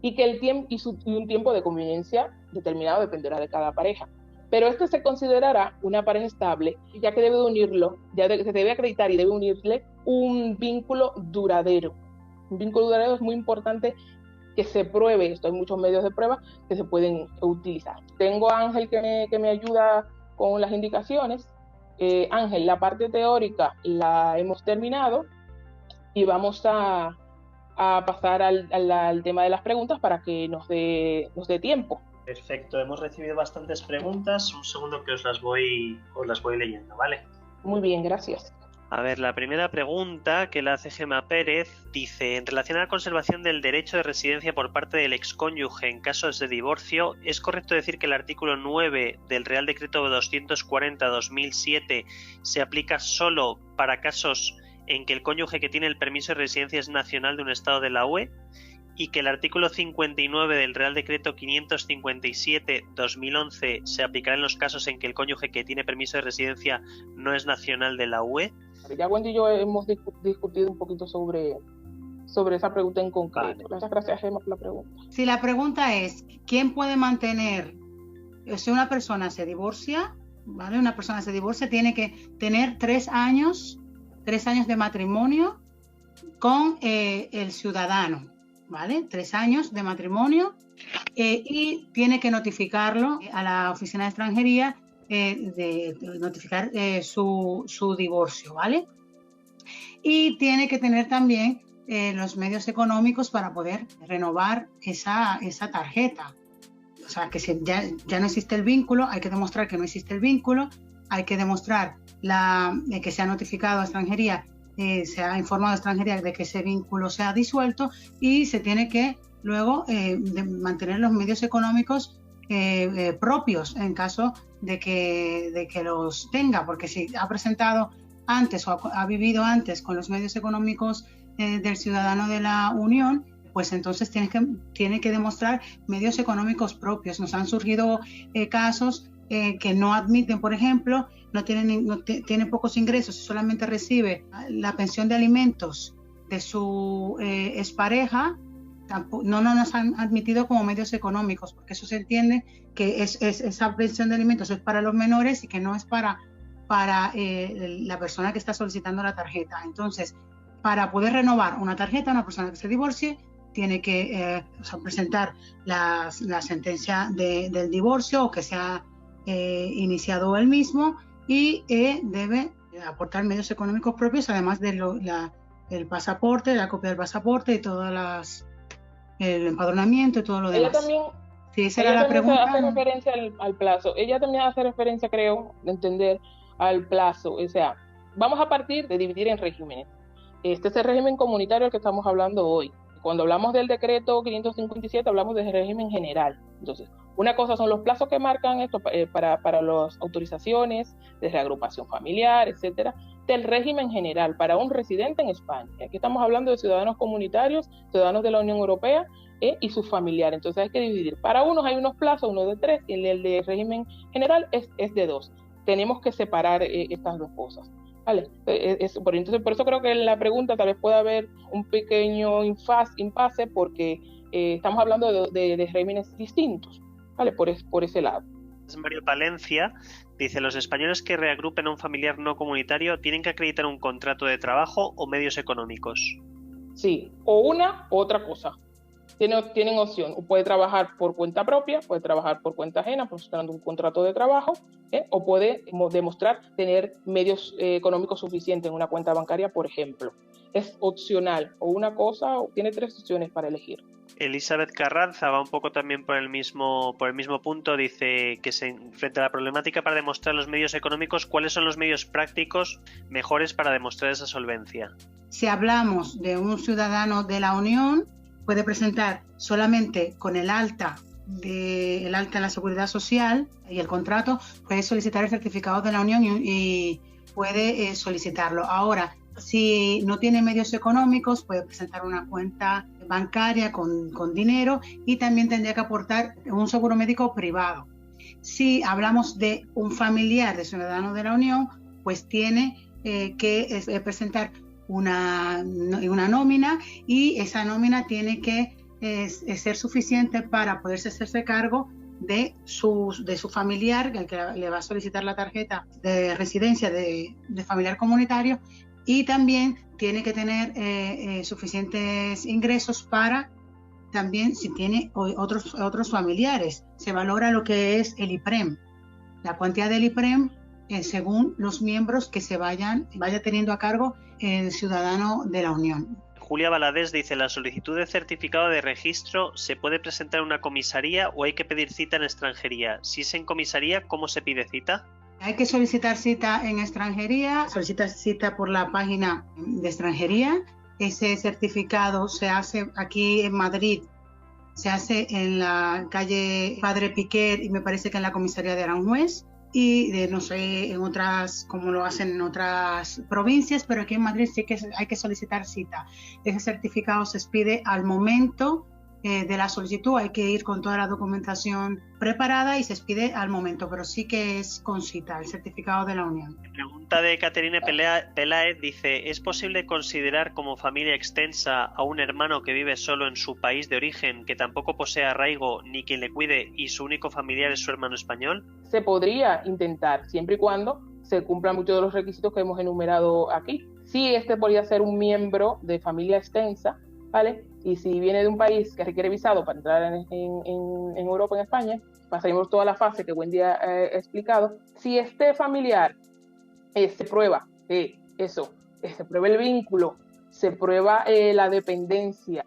y que un tiempo de convivencia determinado dependerá de cada pareja. Pero este se considerará una pareja estable, ya que debe unirlo, se debe acreditar y debe unirle un vínculo duradero. Un vínculo duradero es muy importante que se pruebe esto. Hay muchos medios de prueba que se pueden utilizar. Tengo a Ángel que me ayuda con las indicaciones. Ángel, la parte teórica la hemos terminado y vamos a pasar al tema de las preguntas para que nos dé tiempo. Perfecto, hemos recibido bastantes preguntas. Un segundo que os las voy leyendo, ¿vale? Muy bien, gracias. A ver, la primera pregunta que la hace Gemma Pérez dice: en relación a la conservación del derecho de residencia por parte del excónyuge en casos de divorcio, ¿es correcto decir que el artículo 9 del Real Decreto 240/2007 se aplica solo para casos en que el cónyuge que tiene el permiso de residencia es nacional de un estado de la UE? Y que el artículo 59 del Real Decreto 557/2011 se aplicará en los casos en que el cónyuge que tiene permiso de residencia no es nacional de la UE. Ya Wendy y yo hemos discutido un poquito sobre esa pregunta en concreto. Vale. Muchas gracias, Gemma, por la pregunta. Si la pregunta es, ¿quién puede mantener? Si una persona se divorcia, ¿vale? Una persona se divorcia, tiene que tener 3 años de matrimonio con el ciudadano, ¿vale? 3 años de matrimonio, y tiene que notificarlo a la Oficina de Extranjería, de notificar su divorcio, ¿vale? Y tiene que tener también los medios económicos para poder renovar esa tarjeta. O sea, que si ya no existe el vínculo, hay que demostrar que no existe el vínculo, hay que demostrar que se ha notificado a Extranjería, se ha informado a Extranjería de que ese vínculo se ha disuelto, y se tiene que luego mantener los medios económicos propios en caso de que los tenga, porque si ha presentado antes o ha vivido antes con los medios económicos del ciudadano de la Unión, pues entonces tiene que demostrar medios económicos propios. Nos han surgido casos que no admiten, por ejemplo, tiene pocos ingresos y solamente recibe la pensión de alimentos de su expareja. No nos han admitido como medios económicos, porque eso se entiende que esa pensión de alimentos es para los menores y que no es para la persona que está solicitando la tarjeta. Entonces, para poder renovar una tarjeta, una persona que se divorcie tiene que presentar la sentencia del divorcio, o que se ha iniciado él mismo, y debe aportar medios económicos propios, además del pasaporte, la copia del pasaporte y todas el empadronamiento y todo lo demás. Ella también, sí, esa era la pregunta. Hace referencia al plazo. Ella también hace referencia, creo, de entender, al plazo. O sea, vamos a partir de dividir en regímenes. Este es el régimen comunitario del que estamos hablando hoy. Cuando hablamos del decreto 557, hablamos del régimen general. Entonces, una cosa son los plazos que marcan esto para las autorizaciones de reagrupación familiar, etcétera, del régimen general para un residente en España. Aquí estamos hablando de ciudadanos comunitarios, ciudadanos de la Unión Europea y sus familiares. Entonces hay que dividir. Para unos hay unos plazos, uno de 3, y el de régimen general es de 2. Tenemos que separar estas dos cosas. Vale, entonces por eso creo que en la pregunta tal vez pueda haber un pequeño impasse, porque estamos hablando de regímenes distintos, ¿vale? Por ese lado. Mario Palencia dice: los españoles que reagrupen a un familiar no comunitario tienen que acreditar un contrato de trabajo o medios económicos. Sí, o una u otra cosa. Tienen opción, o puede trabajar por cuenta propia, puede trabajar por cuenta ajena, mostrando un contrato de trabajo, o puede demostrar tener medios económicos suficientes en una cuenta bancaria, por ejemplo. Es opcional, o una cosa, o tiene 3 opciones para elegir. Elizabeth Carranza va un poco también por el mismo punto, dice que frente a la problemática para demostrar los medios económicos, ¿cuáles son los medios prácticos mejores para demostrar esa solvencia? Si hablamos de un ciudadano de la Unión, puede presentar solamente con el alta en la Seguridad Social y el contrato, puede solicitar el certificado de la Unión y puede solicitarlo. Ahora, si no tiene medios económicos, puede presentar una cuenta bancaria con dinero y también tendría que aportar un seguro médico privado. Si hablamos de un familiar de ciudadano de la Unión, pues tiene que presentar una nómina, y esa nómina tiene que ser suficiente para poderse hacerse cargo de su familiar, el que le va a solicitar la tarjeta de residencia de familiar comunitario, y también tiene que tener suficientes ingresos para también, si tiene otros familiares. Se valora lo que es el IPREM, la cuantía del IPREM según los miembros que vaya teniendo a cargo el ciudadano de la Unión. Julia Valadez dice, ¿la solicitud de certificado de registro se puede presentar en una comisaría o hay que pedir cita en extranjería? Si es en comisaría, ¿cómo se pide cita? Hay que solicitar cita en extranjería, solicita cita por la página de extranjería. Ese certificado se hace aquí en Madrid, se hace en la calle Padre Piquer y me parece que en la comisaría de Aranjuez, y no sé en otras, como lo hacen en otras provincias, pero aquí en Madrid sí que hay que solicitar cita. Ese certificado se expide al momento de la solicitud, hay que ir con toda la documentación preparada y se expide al momento, pero sí que es con cita, el certificado de la Unión. Pregunta de Caterina Peláez, dice, ¿es posible considerar como familia extensa a un hermano que vive solo en su país de origen, que tampoco posee arraigo ni quien le cuide y su único familiar es su hermano español? Se podría intentar, siempre y cuando se cumplan muchos de los requisitos que hemos enumerado aquí. Sí, podría ser un miembro de familia extensa, ¿vale? Y si viene de un país que requiere visado para entrar en Europa, en España, pasaremos toda la fase que Wendy ha explicado. Si este familiar se prueba se prueba el vínculo, se prueba la dependencia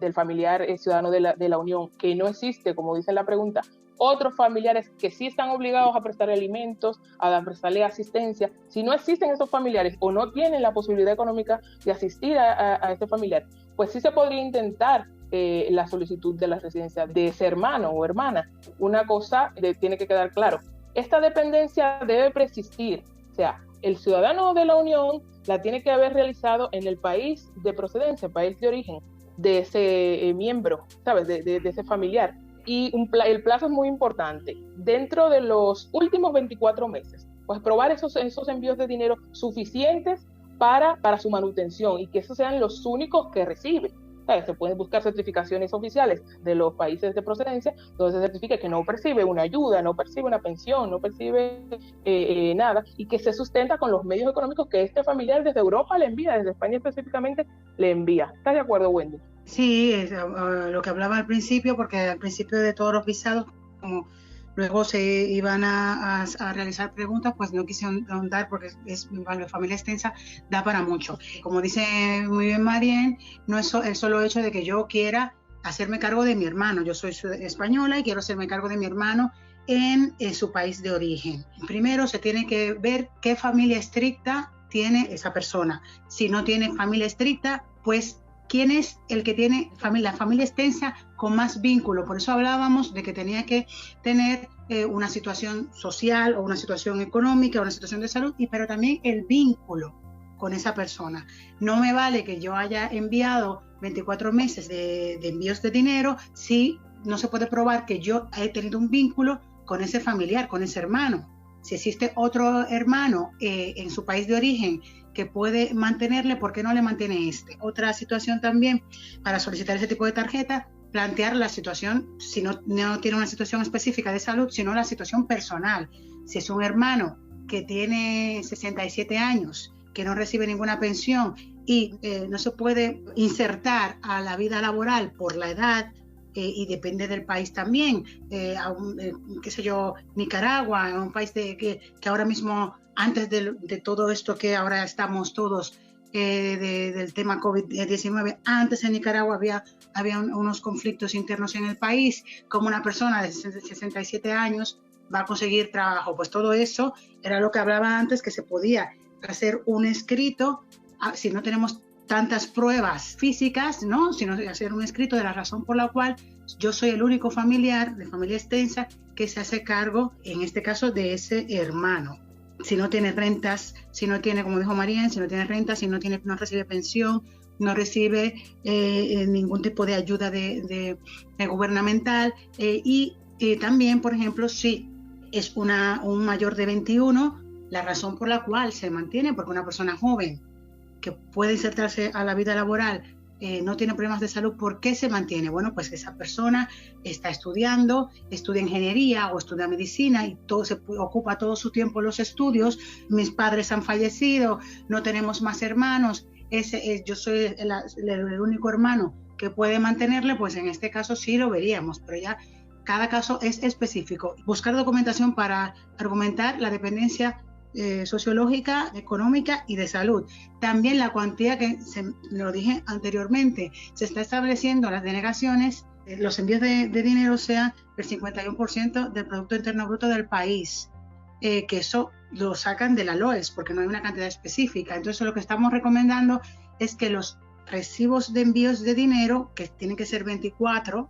del familiar ciudadano de la Unión, que no existe, como dice la pregunta, otros familiares que sí están obligados a prestar alimentos, a prestarle asistencia. Si no existen esos familiares o no tienen la posibilidad económica de asistir a este familiar, pues sí se podría intentar la solicitud de la residencia de ese hermano o hermana. Una cosa tiene que quedar claro, esta dependencia debe persistir, o sea, el ciudadano de la Unión la tiene que haber realizado en el país de procedencia, el país de origen de ese miembro, ¿sabes? De ese familiar. Y el plazo es muy importante. Dentro de los últimos 24 meses, pues probar esos envíos de dinero suficientes para su manutención y que esos sean los únicos que recibe. ¿Sabes? Se pueden buscar certificaciones oficiales de los países de procedencia, donde se certifique que no percibe una ayuda, no percibe una pensión, no percibe nada, y que se sustenta con los medios económicos que este familiar desde Europa le envía, desde España específicamente le envía. ¿Estás de acuerdo, Wendy? Sí, es lo que hablaba al principio, porque al principio de todos los visados, como luego se iban a realizar preguntas, pues no quise ahondar porque la familia extensa da para mucho. Como dice muy bien Marien, no es el solo hecho de que yo quiera hacerme cargo de mi hermano. Yo soy española y quiero hacerme cargo de mi hermano en su país de origen. Primero se tiene que ver qué familia estricta tiene esa persona. Si no tiene familia estricta, pues quién es el que tiene la familia extensa con más vínculo. Por eso hablábamos de que tenía que tener una situación social o una situación económica, una situación de salud, pero también el vínculo con esa persona. No me vale que yo haya enviado 24 meses de envíos de dinero si no se puede probar que yo he tenido un vínculo con ese familiar, con ese hermano. Si existe otro hermano en su país de origen que puede mantenerle, ¿por qué no le mantiene este? Otra situación también para solicitar ese tipo de tarjeta, plantear la situación, si no tiene una situación específica de salud, sino la situación personal. Si es un hermano que tiene 67 años, que no recibe ninguna pensión y no se puede insertar a la vida laboral por la edad, y depende del país también, qué sé yo, Nicaragua, un país que ahora mismo, antes de todo esto que ahora estamos todos, del tema COVID-19, antes en Nicaragua había unos conflictos internos en el país, como una persona de 67 años va a conseguir trabajo. Pues todo eso era lo que hablaba antes, que se podía hacer un escrito, si no tenemos tantas pruebas físicas, ¿no? Sino hacer un escrito de la razón por la cual yo soy el único familiar de familia extensa que se hace cargo, en este caso, de ese hermano. Si no tiene rentas, si no tiene, como dijo María, si no tiene rentas, si no recibe pensión, no recibe ningún tipo de ayuda de gubernamental, y también, por ejemplo, si es un mayor de 21, la razón por la cual se mantiene, porque una persona joven que puede insertarse a la vida laboral no tiene problemas de salud, ¿por qué se mantiene? Bueno, pues esa persona está estudiando, estudia ingeniería o estudia medicina y ocupa todo su tiempo en los estudios. Mis padres han fallecido, no tenemos más hermanos, yo soy el único hermano que puede mantenerle, pues en este caso sí lo veríamos, pero ya cada caso es específico. Buscar documentación para argumentar la dependencia sociológica, económica y de salud. También la cuantía que, lo dije anteriormente, se está estableciendo las denegaciones, los envíos de dinero sean el 51% del Producto Interno Bruto del país, que eso lo sacan de la LOES porque no hay una cantidad específica. Entonces lo que estamos recomendando es que los recibos de envíos de dinero, que tienen que ser 24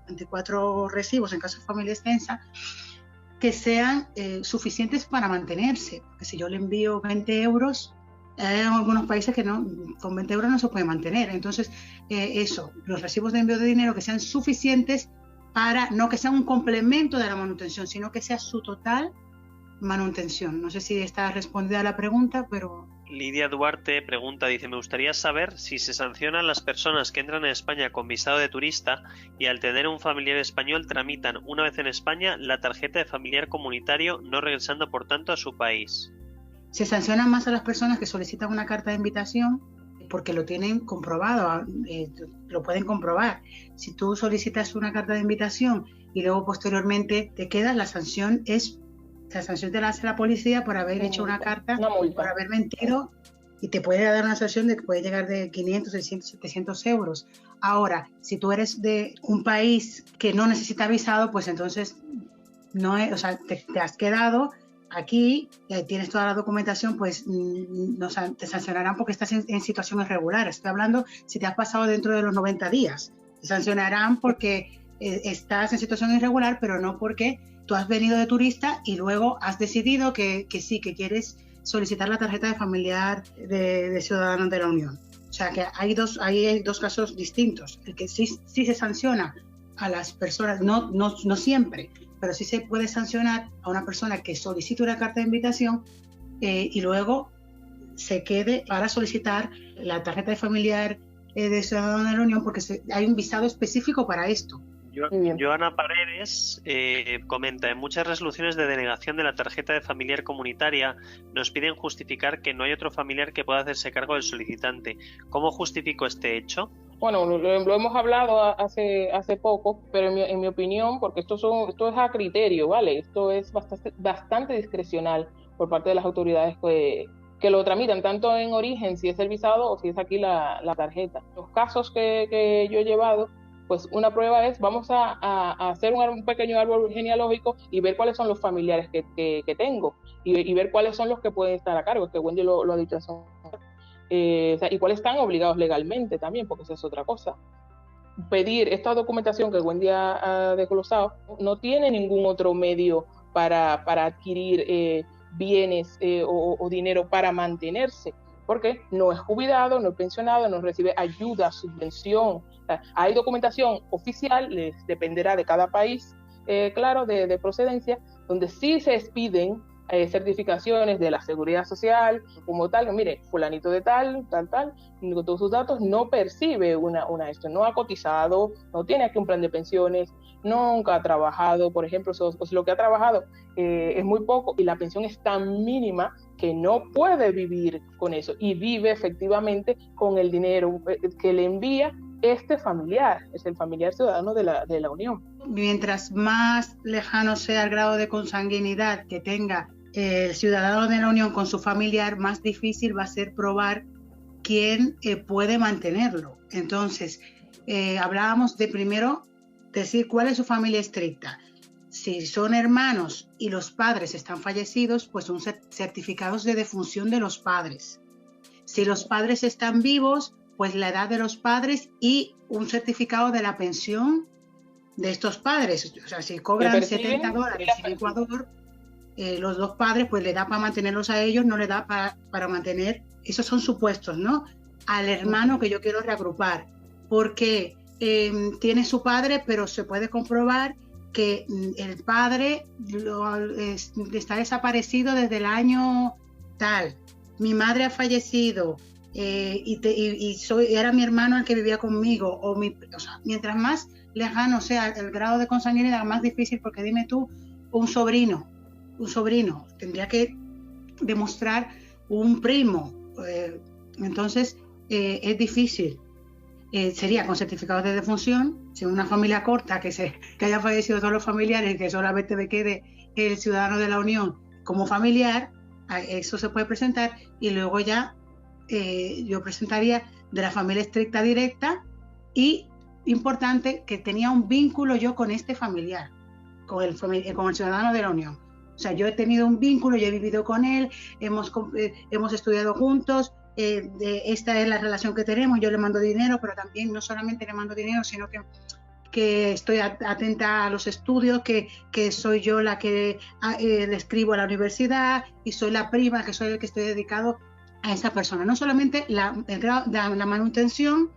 recibos en caso de familia extensa, que sean suficientes para mantenerse, porque si yo le envío 20 euros, hay algunos países que no, con 20 euros no se puede mantener. Entonces, los recibos de envío de dinero que sean suficientes para, no que sean un complemento de la manutención, sino que sea su total manutención. No sé si está respondida la pregunta, pero... Lidia Duarte pregunta, dice, me gustaría saber si se sancionan las personas que entran en España con visado de turista y al tener un familiar español tramitan una vez en España la tarjeta de familiar comunitario, no regresando por tanto a su país. Se sancionan más a las personas que solicitan una carta de invitación porque lo tienen comprobado, lo pueden comprobar. Si tú solicitas una carta de invitación y luego posteriormente te quedas, la sanción te la hace la policía por haber hecho una carta, por haber mentido, y te puede dar una sanción de que puede llegar de 500, 600, 700 euros. Ahora, si tú eres de un país que no necesita visado, pues entonces te has quedado aquí, tienes toda la documentación, pues te sancionarán porque estás en situación irregular. Estoy hablando si te has pasado dentro de los 90 días. Te sancionarán porque estás en situación irregular, pero no porque tú has venido de turista y luego has decidido que sí, que quieres solicitar la tarjeta de familiar de ciudadano de la Unión. O sea que hay dos casos distintos. El que sí se sanciona a las personas, no siempre, pero sí se puede sancionar a una persona que solicite una carta de invitación y luego se quede para solicitar la tarjeta de familiar de ciudadano de la Unión, porque hay un visado específico para esto. Joana Paredes comenta, en muchas resoluciones de denegación de la tarjeta de familiar comunitaria nos piden justificar que no hay otro familiar que pueda hacerse cargo del solicitante. ¿Cómo justifico este hecho? Bueno, lo hemos hablado hace poco, pero en mi opinión, porque esto es a criterio, ¿vale? Esto es bastante discrecional por parte de las autoridades que lo tramitan, tanto en origen, si es el visado o si es aquí la tarjeta. Los casos que yo he llevado, pues una prueba es, vamos a hacer un pequeño árbol genealógico y ver cuáles son los familiares que tengo y ver cuáles son los que pueden estar a cargo, que Wendy lo ha dicho hace un momento. Y cuáles están obligados legalmente también, porque eso es otra cosa. Pedir esta documentación que Wendy ha desglosado no tiene ningún otro medio para adquirir bienes o dinero para mantenerse, porque no es jubilado, no es pensionado, no recibe ayuda, subvención. O sea, hay documentación oficial, les dependerá de cada país, claro, de procedencia, donde sí se expiden certificaciones de la Seguridad Social, como tal, mire, fulanito de tal, con todos sus datos, no percibe esto, no ha cotizado, no tiene aquí un plan de pensiones, nunca ha trabajado, por ejemplo, lo que ha trabajado es muy poco y la pensión es tan mínima que no puede vivir con eso y vive efectivamente con el dinero que le envía este familiar, es el familiar ciudadano de la Unión. Mientras más lejano sea el grado de consanguinidad que tenga el ciudadano de la Unión con su familiar, más difícil va a ser probar quién puede mantenerlo. Entonces, hablábamos de primero decir cuál es su familia estricta. Si son hermanos y los padres están fallecidos, pues son certificados de defunción de los padres. Si los padres están vivos, pues la edad de los padres y un certificado de la pensión de estos padres. O sea, si cobran $70 en Ecuador, los dos padres, pues le da para mantenerlos a ellos, no le da para mantener, esos son supuestos, ¿no? Al hermano que yo quiero reagrupar, porque tiene su padre, pero se puede comprobar que el padre está desaparecido desde el año tal, mi madre ha fallecido, era mi hermano el que vivía conmigo, o sea, mientras más lejano sea el grado de consanguinidad, más difícil, porque dime tú, un sobrino tendría que demostrar un primo, entonces es difícil. Sería con certificados de defunción, si una familia corta que haya fallecido todos los familiares, que solamente me quede el ciudadano de la Unión como familiar, eso se puede presentar, y luego ya yo presentaría de la familia estricta directa, y importante que tenía un vínculo yo con este familiar, con el ciudadano de la Unión. O sea, yo he tenido un vínculo, yo he vivido con él, hemos estudiado juntos, esta es la relación que tenemos, yo le mando dinero, pero también no solamente le mando dinero, sino que estoy atenta a los estudios, que soy yo la que le escribo a la universidad, y soy la prima, que soy el que estoy dedicado a esa persona. No solamente la manutención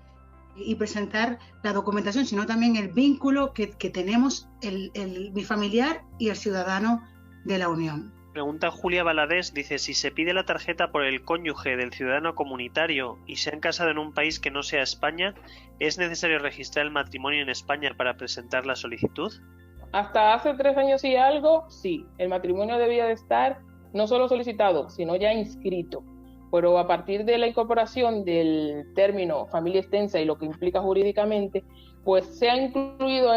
y presentar la documentación, sino también el vínculo que tenemos mi familiar y el ciudadano de la Unión. Pregunta Julia Valadés, dice: si se pide la tarjeta por el cónyuge del ciudadano comunitario y se han casado en un país que no sea España, ¿es necesario registrar el matrimonio en España para presentar la solicitud? Hasta hace 3 años y algo, sí, el matrimonio debía de estar no solo solicitado, sino ya inscrito. Pero a partir de la incorporación del término familia extensa y lo que implica jurídicamente, pues se ha incluido,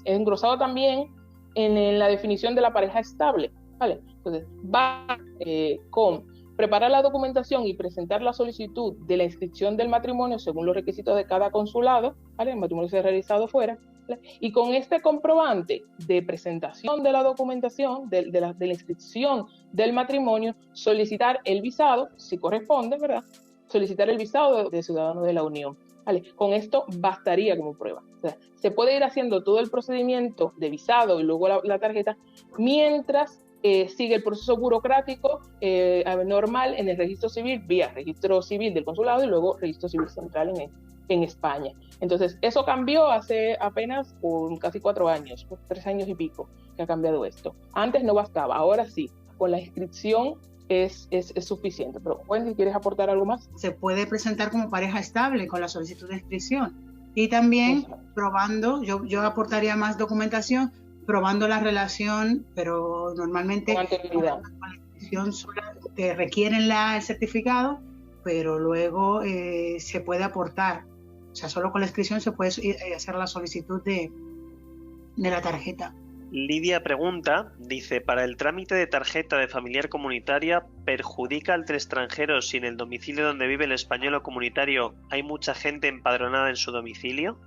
engrosado también en la definición de la pareja estable. ¿Vale? Entonces, va con preparar la documentación y presentar la solicitud de la inscripción del matrimonio según los requisitos de cada consulado, ¿vale? El matrimonio se ha realizado fuera, ¿vale? Y con este comprobante de presentación de la documentación, de la inscripción del matrimonio, solicitar el visado, si corresponde, ¿verdad? Solicitar el visado de ciudadano de la Unión. ¿Vale? Con esto bastaría como prueba. O sea, se puede ir haciendo todo el procedimiento de visado y luego la tarjeta, mientras sigue el proceso burocrático normal en el registro civil, vía registro civil del consulado y luego registro civil central en España. Entonces, eso cambió hace apenas casi 4 años, 3 años y pico que ha cambiado esto. Antes no bastaba, ahora sí, con la inscripción es suficiente. Pero, Wendy, si ¿quieres aportar algo más? Se puede presentar como pareja estable con la solicitud de inscripción. Y también probando, yo aportaría más documentación, probando la relación, pero normalmente con la inscripción te requieren el certificado, pero luego se puede aportar. O sea, solo con la inscripción se puede hacer la solicitud de la tarjeta. Lidia pregunta, dice: ¿para el trámite de tarjeta de familiar comunitaria perjudica entre extranjeros si en el domicilio donde vive el español o comunitario hay mucha gente empadronada en su domicilio?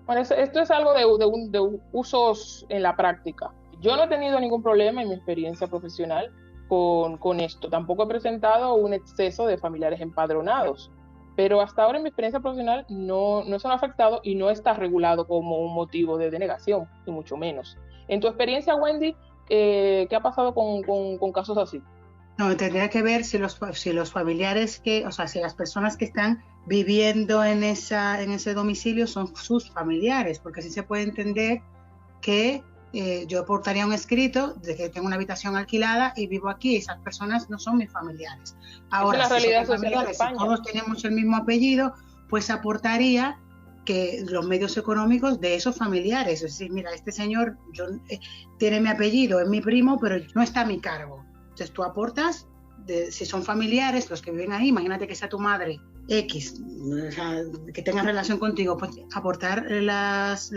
Bueno, esto es algo de usos en la práctica. Yo no he tenido ningún problema en mi experiencia profesional con esto. Tampoco he presentado un exceso de familiares empadronados. Pero hasta ahora en mi experiencia profesional no se han afectado y no está regulado como un motivo de denegación, ni mucho menos. En tu experiencia, Wendy, ¿qué ha pasado con casos así? No, tendría que ver si los familiares si las personas que están viviendo en ese domicilio son sus familiares, porque así se puede entender que yo aportaría un escrito de que tengo una habitación alquilada y vivo aquí, y esas personas no son mis familiares. Ahora, es la realidad si son social familiares, de España. si todos tenemos el mismo apellido, pues aportaría que los medios económicos de esos familiares, es decir, mira, este señor tiene mi apellido, es mi primo, pero no está a mi cargo. Entonces tú aportas, si son familiares, los que viven ahí, imagínate que sea tu madre X, o sea, que tenga relación contigo, pues aportar las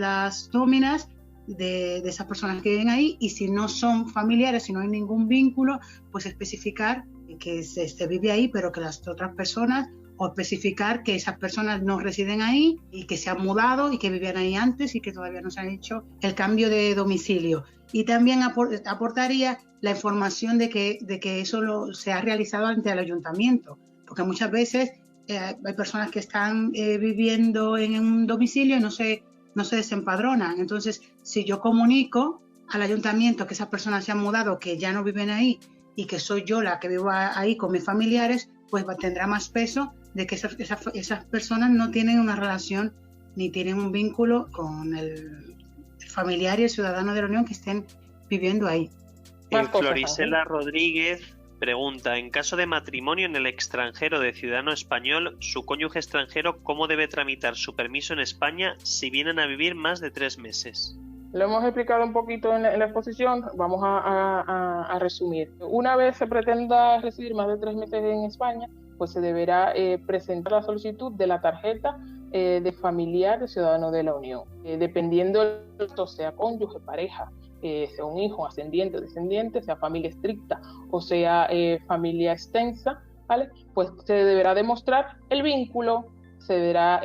nóminas de esas personas que viven ahí, y si no son familiares, si no hay ningún vínculo, pues especificar que se vive ahí, pero que las otras personas, o especificar que esas personas no residen ahí y que se han mudado y que vivían ahí antes y que todavía no se han hecho el cambio de domicilio. Y también aportaría la información de que eso se ha realizado ante el ayuntamiento, porque muchas veces hay personas que están viviendo en un domicilio y no se desempadronan. Entonces, si yo comunico al ayuntamiento que esas personas se han mudado, que ya no viven ahí y que soy yo la que vivo ahí con mis familiares, pues tendrá más peso de que esas personas no tienen una relación ni tienen un vínculo con el familiar y el ciudadano de la Unión que estén viviendo ahí. Florisela Rodríguez pregunta: en caso de matrimonio en el extranjero de ciudadano español, su cónyuge extranjero, ¿cómo debe tramitar su permiso en España si vienen a vivir más de 3 meses? Lo hemos explicado un poquito en la exposición, vamos a resumir. Una vez se pretenda residir más de 3 meses en España, pues se deberá presentar la solicitud de la tarjeta de familiar de ciudadano de la Unión. Dependiendo del caso, sea cónyuge, pareja, sea un hijo, ascendiente o descendiente, sea familia estricta o sea familia extensa, ¿vale? Pues se deberá demostrar el vínculo, se deberá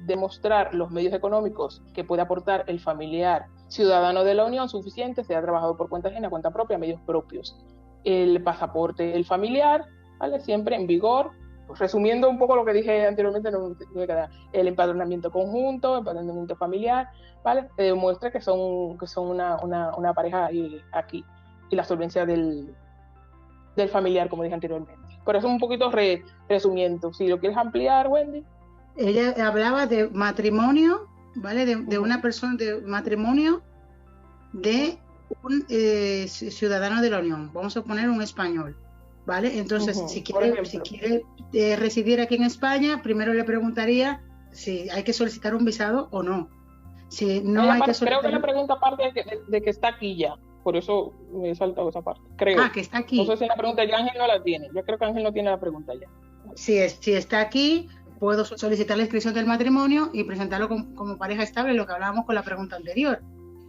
demostrar los medios económicos que puede aportar el familiar ciudadano de la Unión suficiente, sea trabajador por cuenta ajena, cuenta propia, medios propios. El pasaporte del familiar, ¿vale? Siempre en vigor. Pues resumiendo un poco lo que dije anteriormente, el empadronamiento conjunto, empadronamiento familiar, ¿vale? Demuestra que son una pareja aquí, y la solvencia del familiar, como dije anteriormente. Por eso un poquito resumiendo. Si lo quieres ampliar, Wendy. Ella hablaba de matrimonio, ¿vale? De una persona, de matrimonio de un ciudadano de la Unión. Vamos a poner un español, ¿vale? Entonces, si quiere residir aquí en España, primero le preguntaría si hay que solicitar un visado o no. Si no hay que solicitar... Creo que la pregunta parte de que está aquí ya. Por eso me he saltado esa parte. Creo. Que está aquí. No sé si la pregunta ya Ángel no la tiene. Yo creo que Ángel no tiene la pregunta ya. Si está aquí, puedo solicitar la inscripción del matrimonio y presentarlo como pareja estable, lo que hablábamos con la pregunta anterior.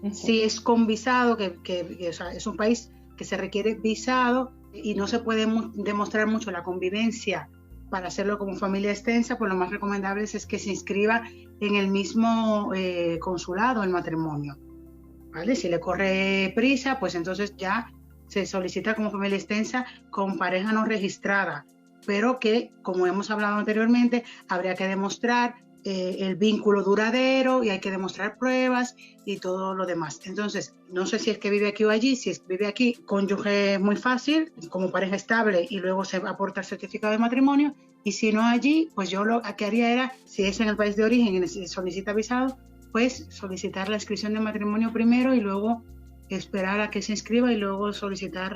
Uh-huh. Si es con visado, o sea, es un país que se requiere visado y no se puede demostrar mucho la convivencia para hacerlo como familia extensa, pues lo más recomendable es que se inscriba en el mismo consulado el matrimonio, ¿vale? Si le corre prisa, pues entonces ya se solicita como familia extensa con pareja no registrada, pero que, como hemos hablado anteriormente, habría que demostrar el vínculo duradero y hay que demostrar pruebas y todo lo demás. Entonces, no sé si es que vive aquí o allí. Si vive aquí, cónyuge es muy fácil, como pareja estable, y luego se aporta el certificado de matrimonio. Y si no allí, pues yo lo que haría era, si es en el país de origen y solicita visado, pues solicitar la inscripción de matrimonio primero y luego esperar a que se inscriba y luego solicitar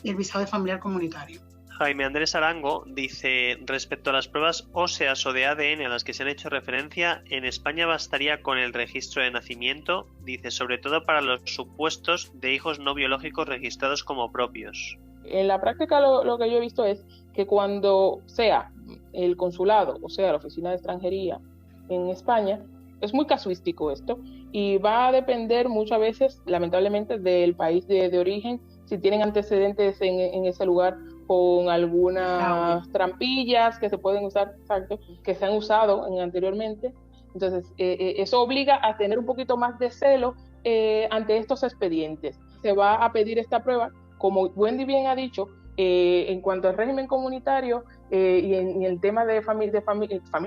el visado de familiar comunitario. Jaime Andrés Arango dice: respecto a las pruebas óseas o de ADN a las que se han hecho referencia, en España bastaría con el registro de nacimiento, dice, sobre todo para los supuestos de hijos no biológicos registrados como propios. En la práctica lo que yo he visto es que cuando sea el consulado o sea la oficina de extranjería en España, es muy casuístico esto y va a depender muchas veces, lamentablemente, del país de origen, si tienen antecedentes en ese lugar con algunas trampillas que se pueden usar, exacto, que se han usado anteriormente. Entonces, eso obliga a tener un poquito más de celo ante estos expedientes. Se va a pedir esta prueba, como Wendy bien ha dicho, en cuanto al régimen comunitario y en el tema de familia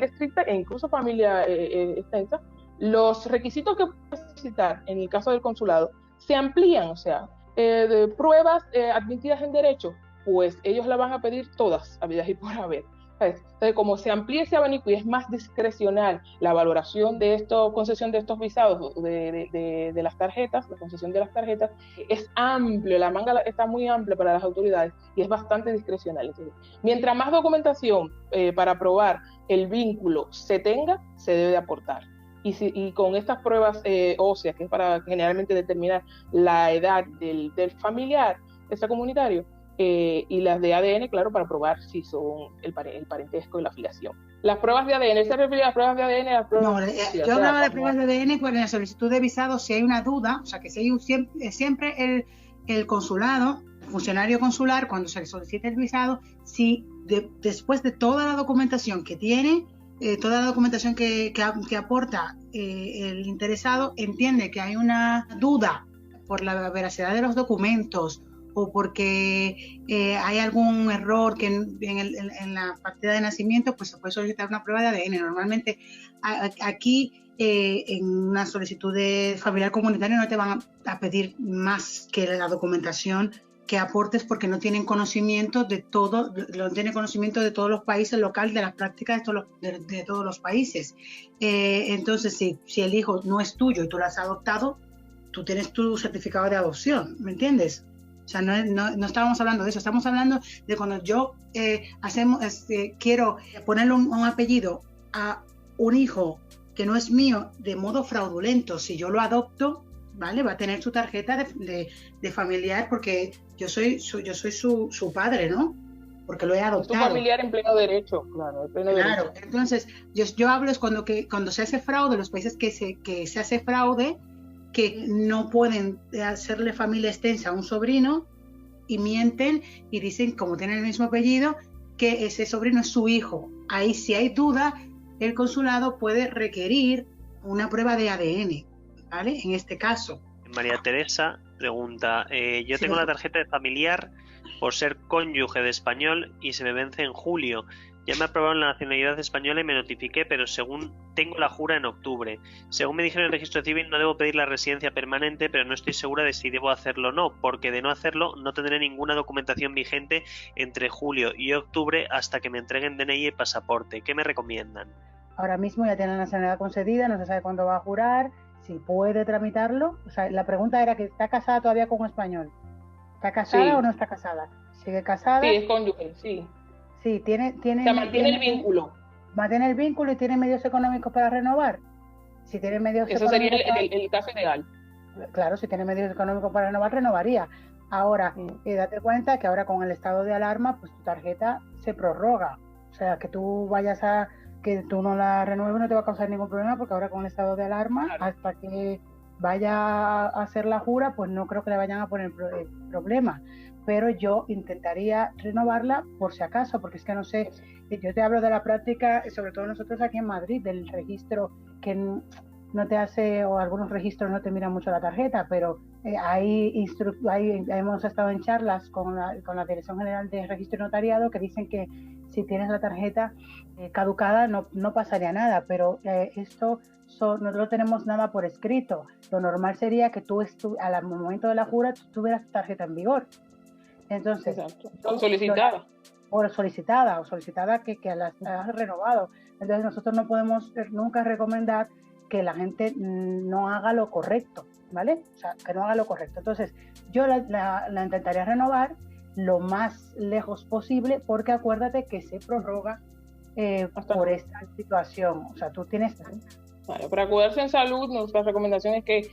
estricta e incluso familia extensa, los requisitos que pueden necesitar en el caso del consulado se amplían, o sea, de pruebas admitidas en derecho, pues ellos la van a pedir todas, habidas y por haber. Entonces, como se amplía ese abanico y es más discrecional la valoración de concesión de estos visados, de las tarjetas, la concesión de las tarjetas, es amplio, la manga está muy amplia para las autoridades y es bastante discrecional. Entonces, mientras más documentación para probar el vínculo se tenga, se debe aportar. Y con estas pruebas óseas, que es para generalmente determinar la edad del familiar extracomunitario, y las de ADN, claro, para probar si son el parentesco y la filiación. Las pruebas de ADN, ¿se refiere a las pruebas de ADN? Las pruebas yo hablaba de pruebas de ADN cuando en la solicitud de visado, si hay una duda, o sea, que si hay siempre el consulado, el funcionario consular, cuando se le solicita el visado, si después de toda la documentación que tiene, toda la documentación que aporta el interesado, entiende que hay una duda por la veracidad de los documentos, o porque hay algún error que en la partida de nacimiento, pues se puede solicitar una prueba de ADN. Normalmente aquí en una solicitud de familiar comunitario no te van a pedir más que la documentación que aportes, porque no tienen conocimiento de todo, no tienen conocimiento de todos los países locales, de las prácticas de todos los países. Entonces, si el hijo no es tuyo y tú lo has adoptado, tú tienes tu certificado de adopción, ¿me entiendes? O sea, no estábamos hablando de eso, estamos hablando de cuando yo quiero ponerle un apellido a un hijo que no es mío de modo fraudulento. Si yo lo adopto, ¿vale? Va a tener su tarjeta de familiar, porque yo soy su padre, ¿no? Porque lo he adoptado. Tu familiar en pleno derecho, claro, en pleno derecho. Claro, entonces yo hablo es cuando se hace fraude, los países que se hace fraude, que no pueden hacerle familia extensa a un sobrino y mienten y dicen, como tienen el mismo apellido, que ese sobrino es su hijo. Ahí, si hay duda, el consulado puede requerir una prueba de ADN, ¿vale? En este caso. María Teresa pregunta, yo tengo la tarjeta de familiar por ser cónyuge de español y se me vence en julio. Ya me aprobaron la nacionalidad española y me notifiqué, pero según tengo la jura en octubre. Según me dijeron en el registro civil, no debo pedir la residencia permanente, pero no estoy segura de si debo hacerlo o no, porque de no hacerlo no tendré ninguna documentación vigente entre julio y octubre hasta que me entreguen DNI y pasaporte. ¿Qué me recomiendan? Ahora mismo ya tiene la nacionalidad concedida, no se sabe cuándo va a jurar, si puede tramitarlo. O sea, la pregunta era que está casada todavía con un español. ¿Está casada o no está casada? ¿Sigue casada? Sí, es cónyuge, sí. Sí, tiene mantiene el vínculo. Mantiene el vínculo y tiene medios económicos para renovar. Si tiene medios Eso sería el caso ideal. Claro, si tiene medios económicos para renovar, renovaría. Ahora, date cuenta que ahora con el estado de alarma, pues tu tarjeta se prorroga. O sea, que tú que tú no la renueves no te va a causar ningún problema, porque ahora con el estado de alarma, claro, hasta que vaya a hacer la jura, pues no creo que le vayan a poner problema. Pero yo intentaría renovarla por si acaso, porque es que no sé, yo te hablo de la práctica, sobre todo nosotros aquí en Madrid, del registro que no te hace, o algunos registros no te miran mucho la tarjeta, pero hemos estado en charlas con la Dirección General de Registro y Notariado, que dicen que si tienes la tarjeta caducada no pasaría nada, pero esto no lo tenemos nada por escrito. Lo normal sería que tú al momento de la jura tú tuvieras tu tarjeta en vigor. Entonces, solicitada que la has renovado. Entonces nosotros no podemos nunca recomendar que la gente no haga lo correcto, ¿vale? O sea, que no haga lo correcto. Entonces yo la intentaría renovar lo más lejos posible, porque acuérdate que se prorroga por esta situación. O sea, tú tienes... Vale, para cuidarse en salud, nuestra recomendación es que